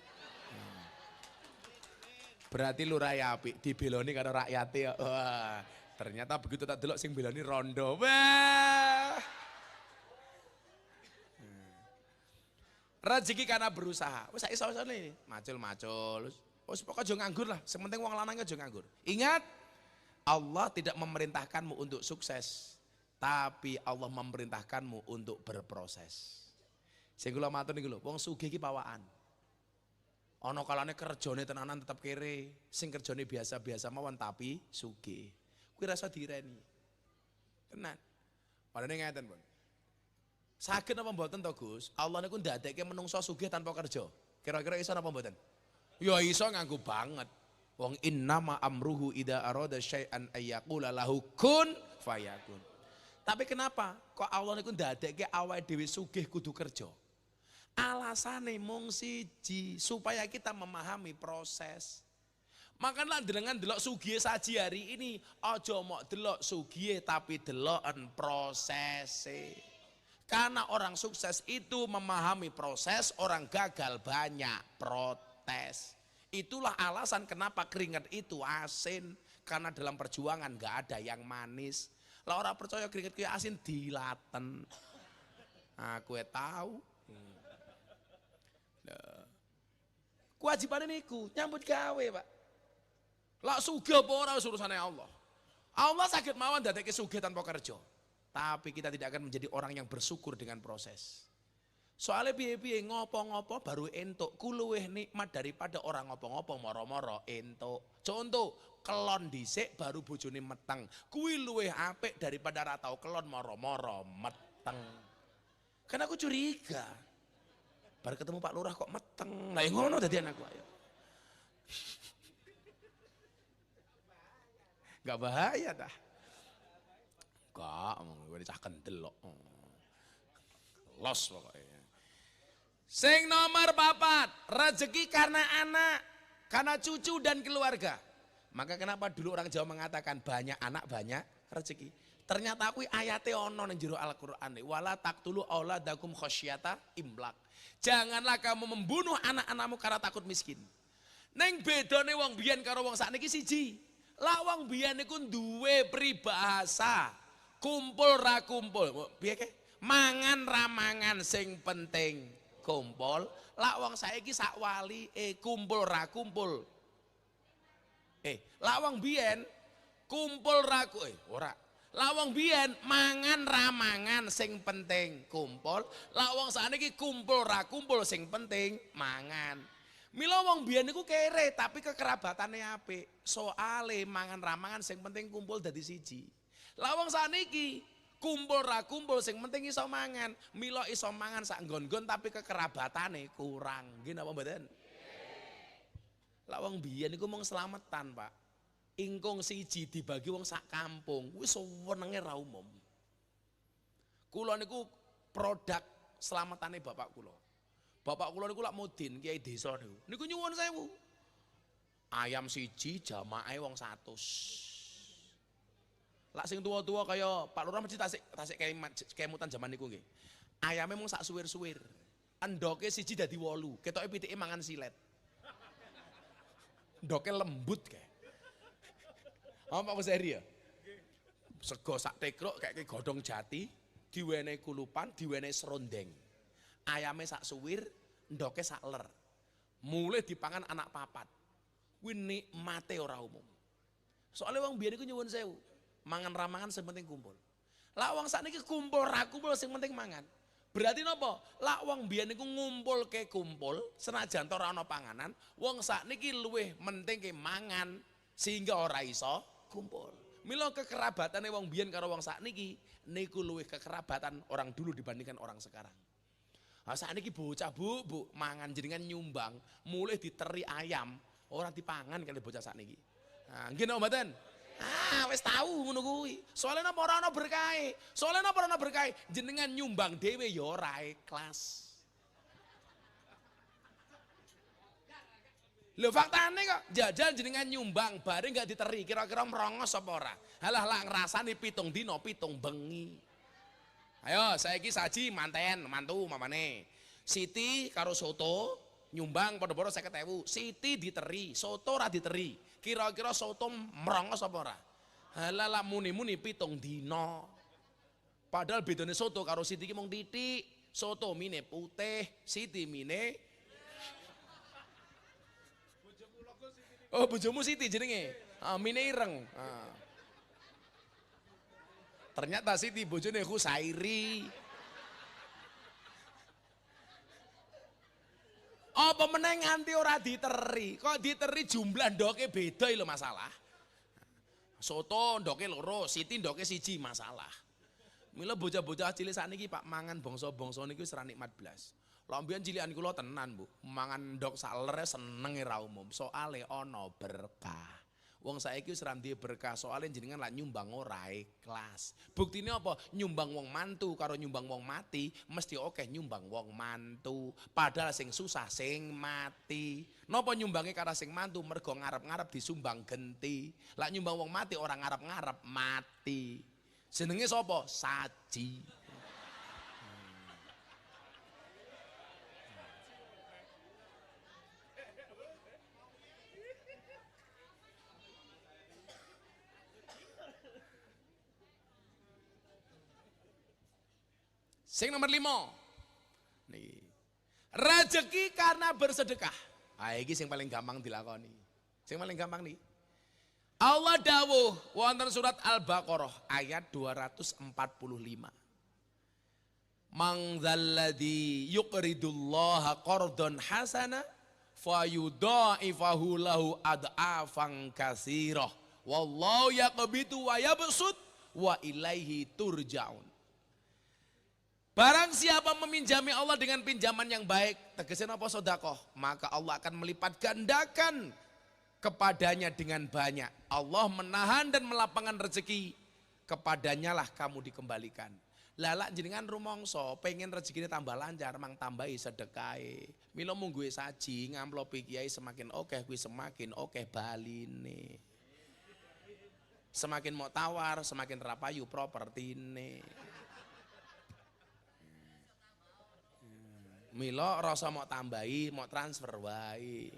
Berarti lurah apik dibeloni karo rakyate ya. Wah, ternyata begitu tak delok sing beloni rondo. Wah. Rezeki karena berusaha. Wis sak iso-isone macul-macul. Wis pokoke aja nganggur lah, sementing wong lanang aja nganggur. Ingat, Allah tidak memerintahkanmu untuk sukses, tapi Allah memerintahkanmu untuk berproses. Sing kula matur niku lho, wong sugih iki pawaan. Ana kalane kerjane tenanan tetep kere, sing kerjane biasa-biasa mawon tapi sugih. Kuwi rasa direni. Tenan. Padane ngeten, Pun. Saged apa mboten to, Gus? Allah niku ndadekke menungso sugih tanpa kerja. Kira-kira iso apa mboten? Ya iso nganggo banget. Wong innama amruhu idza arada syai'an ayyaqula lahu kun fayakun. Tapi kenapa kok Allah niku ndadekke awake dhewe sugih kudu kerja? Alasane mung siji, supaya kita memahami proses. Makanya dengan delok sugih Saji hari ini, aja mok delok sugih tapi deloken prosese. Karena orang sukses itu memahami proses, orang gagal banyak protes. Itulah alasan kenapa keringat itu asin, karena dalam perjuangan nggak ada yang manis. Lah orang percaya keringat kuwi asin dilaten. Aku tahu. Kewajiban niku nyambut gawe, Pak. Lah sugih apa ora urusane Allah. Allah sakit mawon dadekke sugih tanpa kerja. Tapi kita tidak akan menjadi orang yang bersyukur dengan proses. Soalnya piye-piye ngopo-ngopo baru entuk, ku luwih nikmat daripada orang ngopo-ngopo moro-moro entuk. Contoh, kelon dhisik baru bojone meteng. Kuwi luwih apik daripada ra tau kelon moro-moro meteng. Kan aku curiga. Baru ketemu Pak Lurah kok meteng. Lah ngono dadi anakku ayo. Gak bahaya dah. Gak, gue cah kendel loh. Los pokoknya. Sing nomor 4, rezeki karena anak, karena cucu dan keluarga. Maka kenapa dulu orang Jawa mengatakan banyak anak banyak rezeki. Ternyata aku ayate ono nang jero Al-Qur'an. Wala taqtulu auladakum khasyata imlak. Janganlah kamu membunuh anak-anakmu karena takut miskin. Neng bedone wong biyen karo wong sakniki siji. Lah wong biyen niku duwe peribahasa kumpul ra kumpul. Piye ke? Mangan ra mangan sing penting kumpul. Lah wong saiki sak wali kumpul ra kumpul. Lah wong biyen kumpul ra ora. Lawang biyen mangan ramangan sing penting kumpul, lawang sakniki kumpul ra kumpul sing penting mangan. Mila wong biyen niku kere tapi kekerabatane apik. Soale mangan ramangan sing penting kumpul dadi siji. Lawang sakniki kumpul ra kumpul sing penting iso mangan. Mila iso mangan sak nggon-nggon tapi kekerabatane kurang. Nggih napa mboten? Lawang biyen niku mung slametan, Pak. Ingkung siji dibagi wong sak kampung, wis wenenge ra umum. Kula niku produk selamatane bapak kula. Bapak kula niku lak mudin kiai desa niku. Niku nyuwun sewu. Ayam siji jamaah wong 100. Lak sing tua-tua kaya Pak Lurah mesti tasik kemutan zaman niku nggih. Ayame mung sak suwir-suwir. Endoke siji dadi 8, ketoke pitike mangan silet. Ndoke lembut kae. Apa Pak Seri ya? Sego sak tekruk kayak godhong jati, diwenehi kulupan, diwenehi serondeng. Ayame sak suwir, ndoke sak ler. Mulai dipangan anak papat. Kuwi nikmate ora umum. Soale wong biyen iku nyuwun sewu, mangan ramangan sing penting kumpul. Lah wong sakniki kumpul ra kumpul sing penting mangan. Berarti napa? Lah wong biyen niku ngumpulke kumpul, senajan ora ana panganan, wong sakniki luwih menting ke mangan sehingga ora iso kumpul. Mila kekerabatane wong biyen karo wong sakniki niku luwih kekerabatan orang dulu dibandingkan orang sekarang. Nah, sakniki bocah bu mangan jenengan nyumbang, mulai diteri ayam, ora dipangan kali bocah sakniki. Nah, nggih napa mboten? Wis tahu ngono kuwi. Soale napa ora ana berkahe? Soale napa ora ana berkahe? Jenengan nyumbang dhewe ya ora ikhlas. Lho faktane kok jajan jenengan nyumbang bareng gak diteri, kira-kira merongos apa ora? Halah lah ngrasani 7 dina 7 bengi. Ayo saiki saji manten mantu mamane. Siti karo soto nyumbang padha-padha 50.000. Siti diteri, soto ora diteri. Kira-kira soto merongos apa ora? Halah lah muni-muni 7 dina. Padahal bedane soto karo Siti ki mung titik. Soto mine putih, Siti mine. Oh bojomu Siti jenenge. Mine ireng. Ternyata Siti bojone Khusairi. Apa meneh nganti ora diteri? Kok diteri jumlah ndoke beda lho masalah. Soto ndoke loro, Siti ndoke siji masalah. Mila bocah-bocah cilik sakniki Pak mangan bangsa-bangsa niku wis ra nikmat blas. Lha mbiyen cilikan kula tenan, Bu. Mangan ndok sak lere senenge ra umum. Soale ana berkah. Wong saiki wis ra duwe berkah, soale jenengan lak nyumbang ora ikhlas. Buktine apa? Nyumbang wong mantu karo nyumbang wong mati, mesti akeh nyumbang wong mantu. Padahal sing susah sing mati. Napa nyumbange karo sing mantu? Mergo ngarep-ngarep disumbang genti. Lak nyumbang wong mati ora ngarep-ngarep mati. Jenenge sapa? Saji. Sing nomor 5. Nih. Rezeki karena bersedekah. Iki sing paling gampang dilakoni. Sing paling gampang nih. Allah dawuh wonten surat Al-Baqarah ayat 245. Man dzalladzi yuqridullaha qardan hasana fayudha'ifahu lahu ad'afan katsirah. Wallahu yaqbitu wa yabsut wa ilaihi turja'un. Barang siapa meminjami Allah dengan pinjaman yang baik, tegasnya apa sedekah, maka Allah akan melipat gandakan kepadanya dengan banyak. Allah menahan dan melapangkan rezeki, kepadanya lah kamu dikembalikan. Lalak jenengan rumangsa pengen rezekine tambah lancar, mang tambahi sedekahe. Mila mungguhe saji ngamplopi kiai semakin akeh kuwi semakin akeh baline. Semakin mau tawar, semakin rapayu propertine. Mila rasa mau tambahi, mau transfer wae.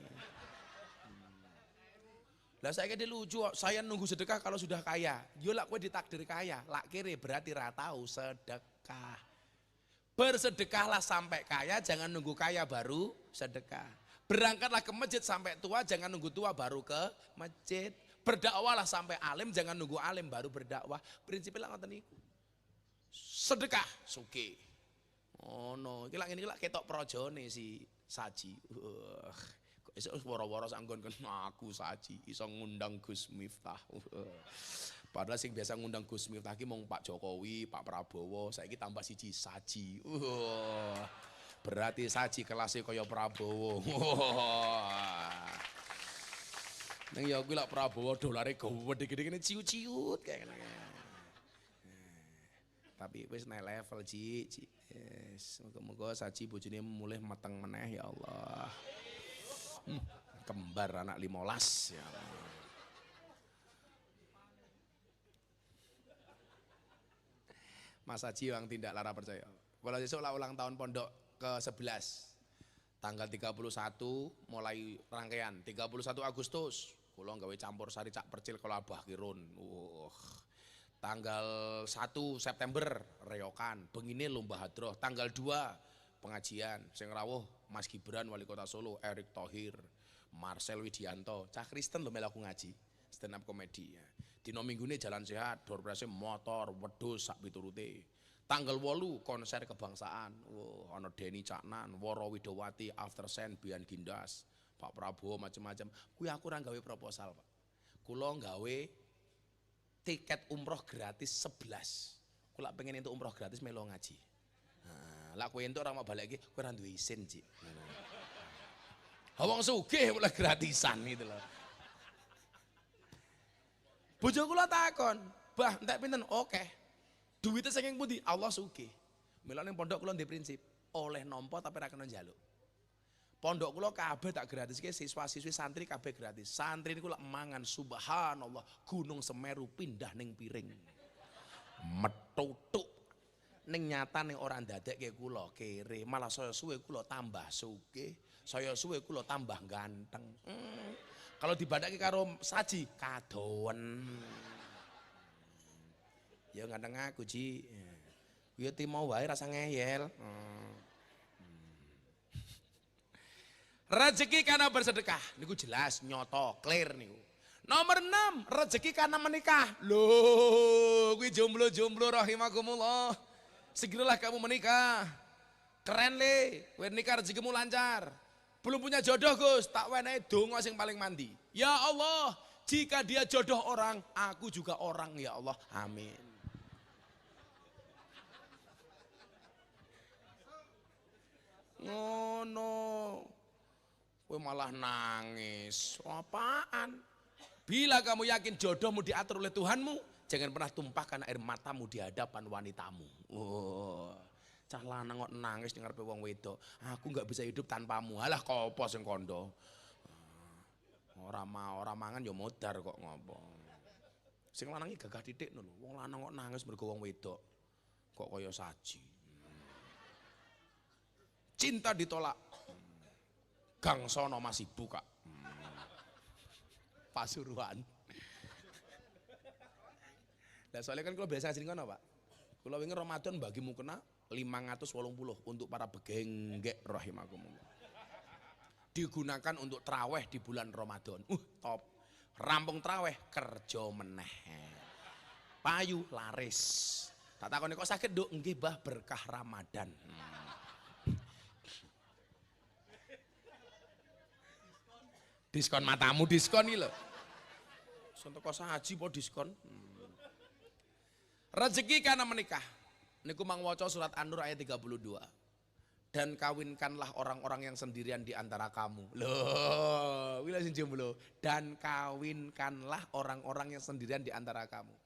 Lah saya kira lucu, saya nunggu sedekah kalau sudah kaya. Yo lak kowe ditakdir kaya, lak kiri berarti ra tahu sedekah. Bersedekahlah sampai kaya, jangan nunggu kaya baru sedekah. Berangkatlah ke masjid sampai tua, jangan nunggu tua baru ke masjid. Berdakwalah sampai alim, jangan nunggu alim baru berdakwah. Prinsipnya ngoten niku. Sedekah sugih. Oh no, iki lak ngene iki lak ketok projone si Saji. Kok iso woro-woro sak nggon aku Saji iso ngundang Gus Miftah. Padahal sing biasa ngundang Gus Miftah ki mung Pak Jokowi, Pak Prabowo, saiki tambah siji Saji. Berarti Saji kelasnya kaya Prabowo. Neng ya kuwi lak Prabowo dolare gede-gede ngene ciut-ciut kayak ngene. Tapi wis naik level Ci. Yes, moga-moga Saji bojone mulih meteng meneh ya Allah. Kembar anak 15 ya Allah. Mas Saji yang tidak lara percaya. Walau besok lah ulang tahun pondok ke-11. Tanggal 31 mulai rangkaian 31 Agustus. Kula gawe campur sari cak percil kalau Abah Kirun. Tanggal 1 September reokan, bengine lomba hadroh. Tanggal 2 pengajian, sing rawuh Mas Gibran Wali Kota Solo, Erick Thohir, Marcel Widianto, Cah Kristen lho melu ngaji, stand up comedy ya. Dino minggune jalan sehat, door prize motor, wedhus sak piturute. Tanggal 8 konser kebangsaan. Ana Denny Caknan, Woro Widowati, After Sen, Bian Gindas, Pak Prabowo macam-macam. Kuwi aku ora gawe proposal, Pak. Kula gawe tiket umroh gratis 11. Kula pengen entuk umroh gratis melo ngaji. Nah, lak kowe entuk ora mau balik iki, kowe ora duwe isin, Cik. Wong sugih mulai gratisan gitu loh. Bojo kula takon, "Bah, entek pinten?" Oke. Duwite saking pundi? Allah sugih. Mila ning pondok kula ndek prinsip, oleh nampa tapi ora kena njaluk. Pondok kula kabeh tak gratiske, siswa-siswi santri kabeh gratis. Santri niku lak mangan subhanallah, Gunung Semeru pindah ning piring. Metutuk. Ning nyata ning ora ndadekke kula kere, malah saya suwe kula tambah sugih, saya suwe kula tambah ganteng. Kalau dibandingke karo Saji kadowen. Ya ganteng aku, Ji. Ya timo wae rasa ngeyel. Rezeki karena bersedekah, niku jelas, nyoto, clear niku. Nomor 6, rezeki karena menikah. Loh, kuwi jomblo-jomblo rahimakumullah. Segeralah kamu menikah. Keren le, kowe nikah rezekimu lancar. Belum punya jodoh Gus, tak wenehi donga sing paling mandi. Ya Allah, jika dia jodoh orang, aku juga orang ya Allah. Amin. Ngono. Kowe malah nangis. Apaan? Bila kamu yakin jodohmu diatur oleh Tuhanmu, jangan pernah tumpahkan air matamu di hadapan wanitamu. Cah lanang kok nangis ning ngarepe wong wedok. Aku enggak bisa hidup tanpamu. Halah kopo sing kondo. Ora mangan ya modar kok ngopo. Sing lanang iki gagah titik lho. Wong lanang kok nangis mergo wong wedok. Kok kaya Saji. Cinta ditolak. Gang sono masih buka. Pasuruan. Nah soalnya kan kalau biasa asing kan Pak. Kalau ingin Ramadan bagi mukena 580 untuk para begenggek rahimakumullah. Digunakan untuk traweh di bulan Ramadan. Top. Rampung traweh kerja meneh. Payu laris. Tak takone kok sakit Nduk, nggih Mbah berkah Ramadan. Diskon matamu diskon iki lho. Sontok Saji po diskon. Rezeki karena menikah. Niku mang waca surat An-Nur ayat 32. Dan kawinkanlah orang-orang yang sendirian di antara kamu. Loh, wila sing jomblo. Dan kawinkanlah orang-orang yang sendirian di antara kamu.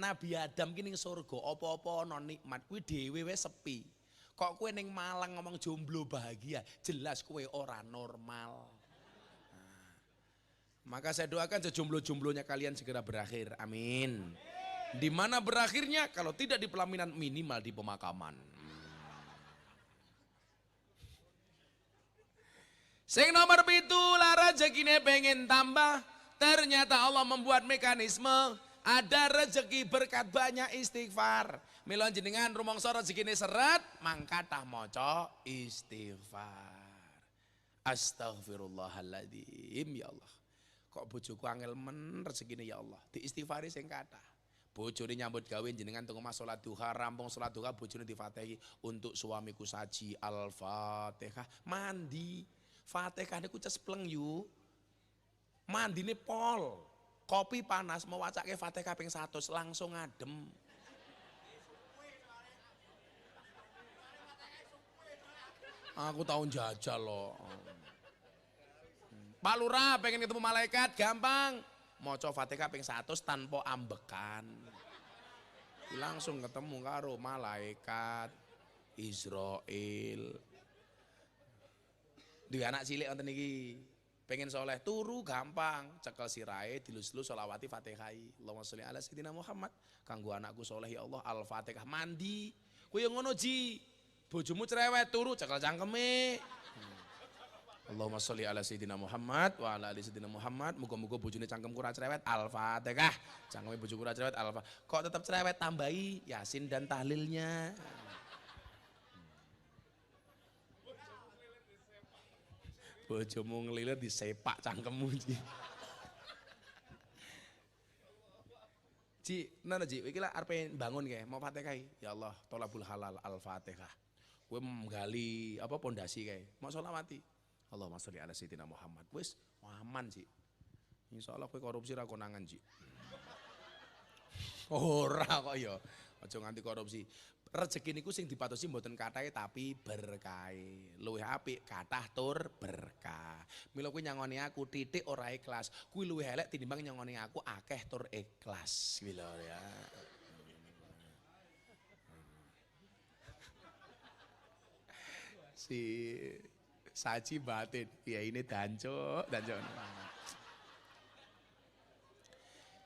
Nabi Adam ki ning surga, apa-apa ana nikmat kuwi dhewe wis sepi. Kok kowe ning Malang ngomong jomblo bahagia, jelas kowe ora normal. Maka saya doakan sejomblo-jomblonya kalian segera berakhir. Amin. Di mana berakhirnya? Kalau tidak di pelaminan minimal di pemakaman. Sing nomor 7 lah rezekine pengen tambah. Ternyata Allah membuat mekanisme. Ada rezeki berkat banyak istighfar. Mila jenengan rumangsa rezekine seret, mangkatah maca istighfar. Astaghfirullahaladzim ya Allah. kok bojoku angel men rezekine ya Allah. Diistighfari sing kathah. Bojone nyambut gawe jenengan teng omah salat duha, rampung salat duha bojone difatihi untuk suamiku saji Al-Fatihah. Mandi. Fatihah niku cespleng yu. Mandine pol. Kopi panas mau wacake Fatihah ping 100 langsung adem. Aku tahun jajal loh. Pak Lurah pengen ketemu malaikat gampang. Maca Fatihah ping 100 tanpa ambekan. Langsung ketemu karo malaikat Israel. Duwe anak cilik wonten iki. Pengen soleh turu gampang, cekel sirahe dilus-lus sholawati Fatihai. Allahumma sholli ala sayyidina Muhammad. Kanggo anakku soleh ya Allah Al-Fatihah mandi. Kuwi ngono Ji. Bojomu cerewet turu cekel cangkeme. Allahumma sholli ala sayyidina Muhammad wa ala ali sayyidina Muhammad. Muga-muga bojone cangkemku ora cerewet Al-Fatihah. Cangkeme bojoku ora cerewet Al-Fatihah. Kok tetap cerewet tambahi Yasin dan tahlilnya. Bojomu ngelilir disepak cangkemmu Ji. Ji, nana Ji, iki lah arep bangun kae, mau Fatihah. Ya Allah, tolabul halal Al-Fatihah. Kowe menggali apa pondasi kae, mau sholawati. Allahumma sholli ala sayyidina Muhammad. Wis aman Ji. Insyaallah kowe korupsi ra konangan Ji. Ora kok ya. Aja nganti korupsi. Rezeki niku sing dipatosi mboten kathahe tapi berkahe. Luwih apik kathah tur berkah. Mila kuwi nyangoni aku titik ora ikhlas. Kuwi luwih elek tinimbang nyangoni aku akeh tur ikhlas. Mila ya. Si saji batin, ya ini danco.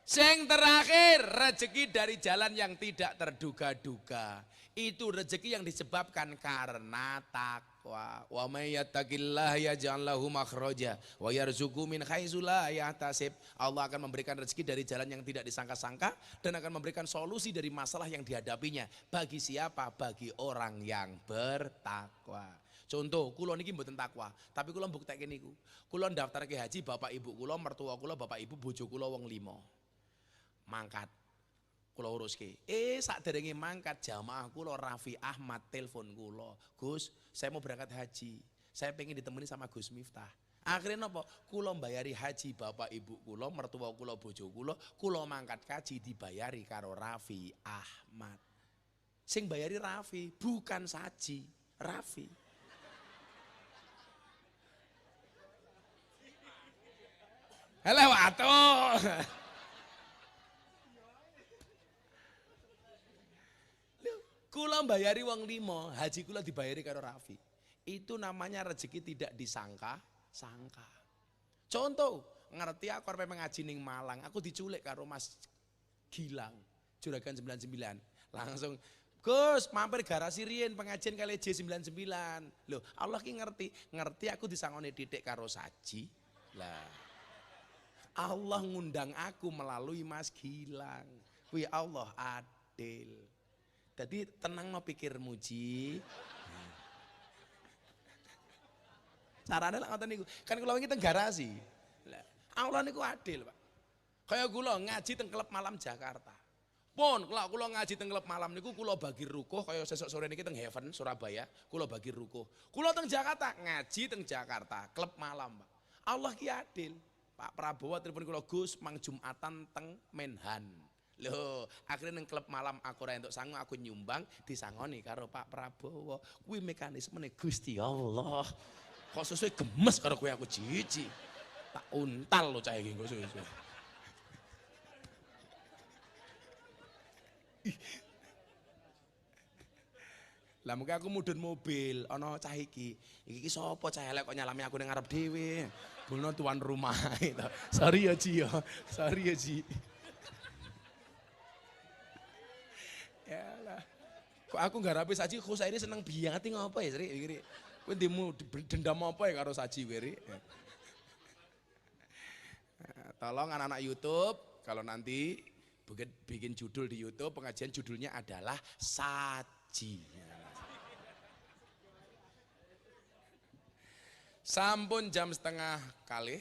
Sing terakhir, rezeki dari jalan yang tidak terduga-duga. Itu rezeki yang disebabkan karena takwa. Wa may yattaqillaha yaj'al lahu makhraja wa yarzuqhu min haitsu la yahtasib. Allah akan memberikan rezeki dari jalan yang tidak disangka-sangka dan akan memberikan solusi dari masalah yang dihadapinya. Bagi siapa? Bagi orang yang bertakwa. Contoh, kula niki mboten takwa, tapi kula mbuktekke niku. Kula ndaftarke haji bapak ibu kula, mertua kula, bapak ibu bojo kula wong 5. Mangkat. Kula uruske. Sakderenge mangkat jamaah kula Raffi Ahmad telepon kula. Gus, saya mau berangkat haji. Saya pengen ditemani sama Gus Miftah. Akhirnya napa? Kula mbayari haji bapak ibu kula, mertua kula, bojo kula mangkat haji dibayari karo Raffi Ahmad. Sing bayari Raffi, bukan Saji, Raffi. Halo atuh. Kula mbayari wong 5, haji kula dibayari karo Raffi. Itu namanya rezeki tidak disangka-sangka. Contoh, ngerti aku arep ngaji ning Malang, aku diculik karo Mas Gilang, Juragan 99. Langsung, Gus, mampir garasi riyen pengajian kali J99. Loh, Allah ki ngerti aku disangoni titik karo Saji. Lah Allah ngundang aku melalui Mas Gilang. Kuwi Allah adil. Jadi tenang no pikirmu Ji. Carane lak ngoten niku. Kan kula wingi teng garasi. Lah Allah niku adil, Pak. Kaya kula ngaji teng klub malam Jakarta. Pun kula ngaji teng klub malam niku kula bagi rukuh kaya sesuk sore niki teng Heaven Surabaya, kula bagi rukuh. Kula teng Jakarta ngaji teng Jakarta, klub malam, Pak. Allah ki adil. Pak Prabowo telepon kula Gus mang Jumatan teng Menhan. Loh, akhirnya neng klub malam aku ora entuk sangu aku nyumbang disangoni karo Pak Prabowo. Kuwi mekanismene Gusti Allah. Kok sesuai gemes karo kowe aku jijik. Tak untal lo cah iki engko suwe-suwe. Lah mengko aku mudhun mobil ana cah iki. Iki sapa cah elek kok nyalami aku ning ngarep dhewe. Bulno tuan rumah itu. Sorry ya Ji ya. Sorry ya Ji. Yalah. Kok aku ngarapi Saji kok saiki seneng biati ngopo ya Sri iki. Kowe ndemu dendam apa ya karo Saji kowe Tolong anak-anak YouTube kalau nanti bikin judul di YouTube pengajian judulnya adalah Saji. Sampun jam setengah kalih.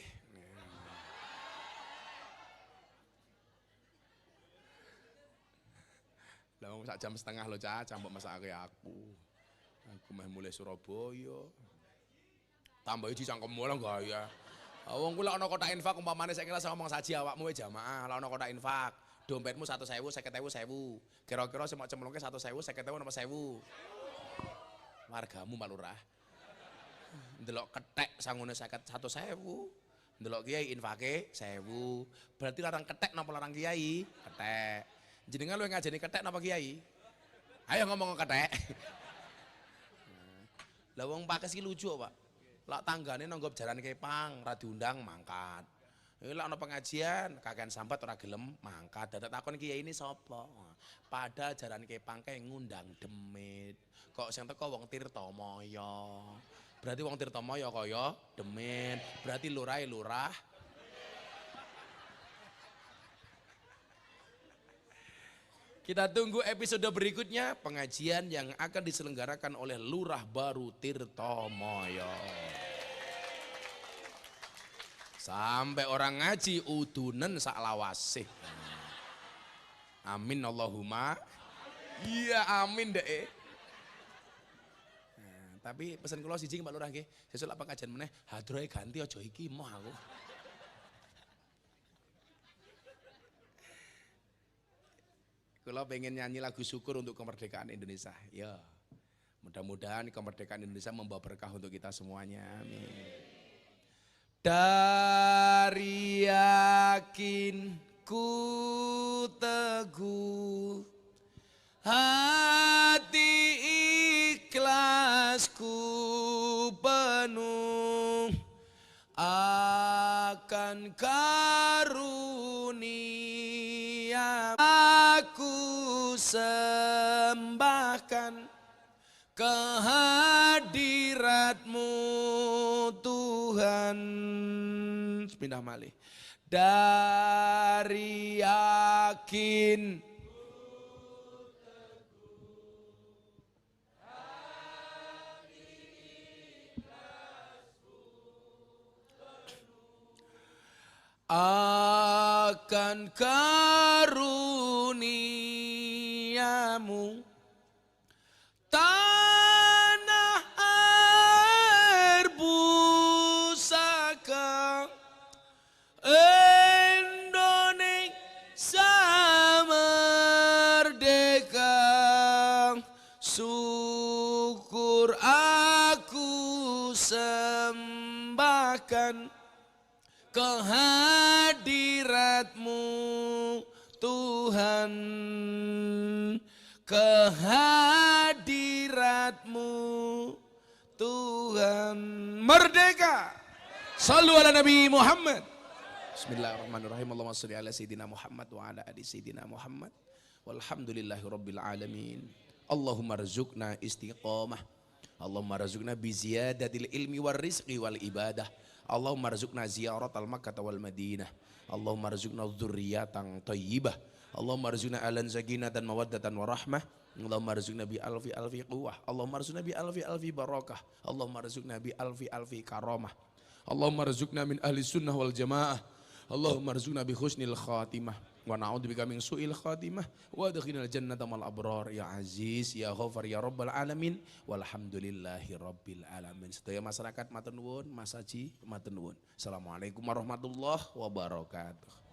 Lah wong sak jam setengah lho Cah, mbok masakake aku. Aku meh mulai Surabaya. Tambahi dicangkemmu lah gaya. Wong ku lek ana kotak infak umpamane saiki lah ngomong saji awakmu wae jamaah, lek ana kotak infak, dompetmu 100.000, 50.000, 1.000. Kira-kira sing mok cemplungke 100.000, 50.000 napa 1.000. Wargamu Pak Lurah. Ndelok kethek sangune 100.000. Ndelok kiai infake 1.000. Berarti larang kethek napa larang kiai? Kethek. Jenengan luwih ngajeni kethek napa kiai? Ayo ngomong kethek. Lah wong pakes iki lucu Pak. Lak tanggane nanggap jaran kepang, ra diundang mangkat. Lek ana pengajian, kakean sambat ora gelem mangkat. Dadak takon kiai ini sapa? Pada jaran kepang kae ngundang demit. Kok sing teko wong Tirtamaya. Berarti wong Tirtamaya kaya demit. Berarti lurahe lurah. Kita tunggu episode berikutnya, pengajian yang akan diselenggarakan oleh Lurah Baru Tirtamaya. Sampai orang ngaji udunen sak lawasih. Amin Allahumma. Iya amin deh. Nah, tapi pesan kula siji Pak Lurah nggih, sesuk lek pengajian meneh hadrohe ganti aja iki moh aku. Kalau pengen nyanyi lagu syukur untuk kemerdekaan Indonesia, ya mudah-mudahan kemerdekaan Indonesia membawa berkah untuk kita semuanya, amin. Dari yakin ku teguh, hati ikhlasku penuh, akan karunia aku sembahkan kehadiratmu Tuhan. Pindah malih. Dari yakin akan karuniamu tanah air pusaka Indonesia merdeka, syukur aku sembahkan kehadiratmu Tuhan, kehadiratmu Tuhan. Merdeka. Sallu ala Nabi Muhammad. Bismillahirrahmanirrahim. Allahumma sholli ala sayyidina Muhammad wa ala ali sayyidina Muhammad. Walhamdulillahi rabbil alamin. Allahumma rzuqna istiqamah. Allahumma rzuqna bi ziyadatil ilmi war rizqi wal ibadah. Allahumma rzuqna ziyaratal Makkah wal Madinah. Allahumma rzuqna dzurriyyatan thayyibah. Allahumma rzuqna alan sakinatan mawaddatan warahmah. Allahumma rzuqna bi alfi alfi quwwah. Allahumma rzuqna bi alfi alfi barakah. Allahumma rzuqna bi alfi alfi karamah. Allahumma rzuqna min ahli sunnah wal jamaah. Allahumma rzuqna bi husnil khatimah. Wa na'udzubika min su'il khatimah wa adkhilnal jannata mal abrar ya aziz ya ghafar ya rabbal alamin walhamdulillahi rabbil alamin. Sedaya masyarakat matur nuwun, Mas Haji matur nuwun. Assalamualaikum warahmatullahi wabarakatuh.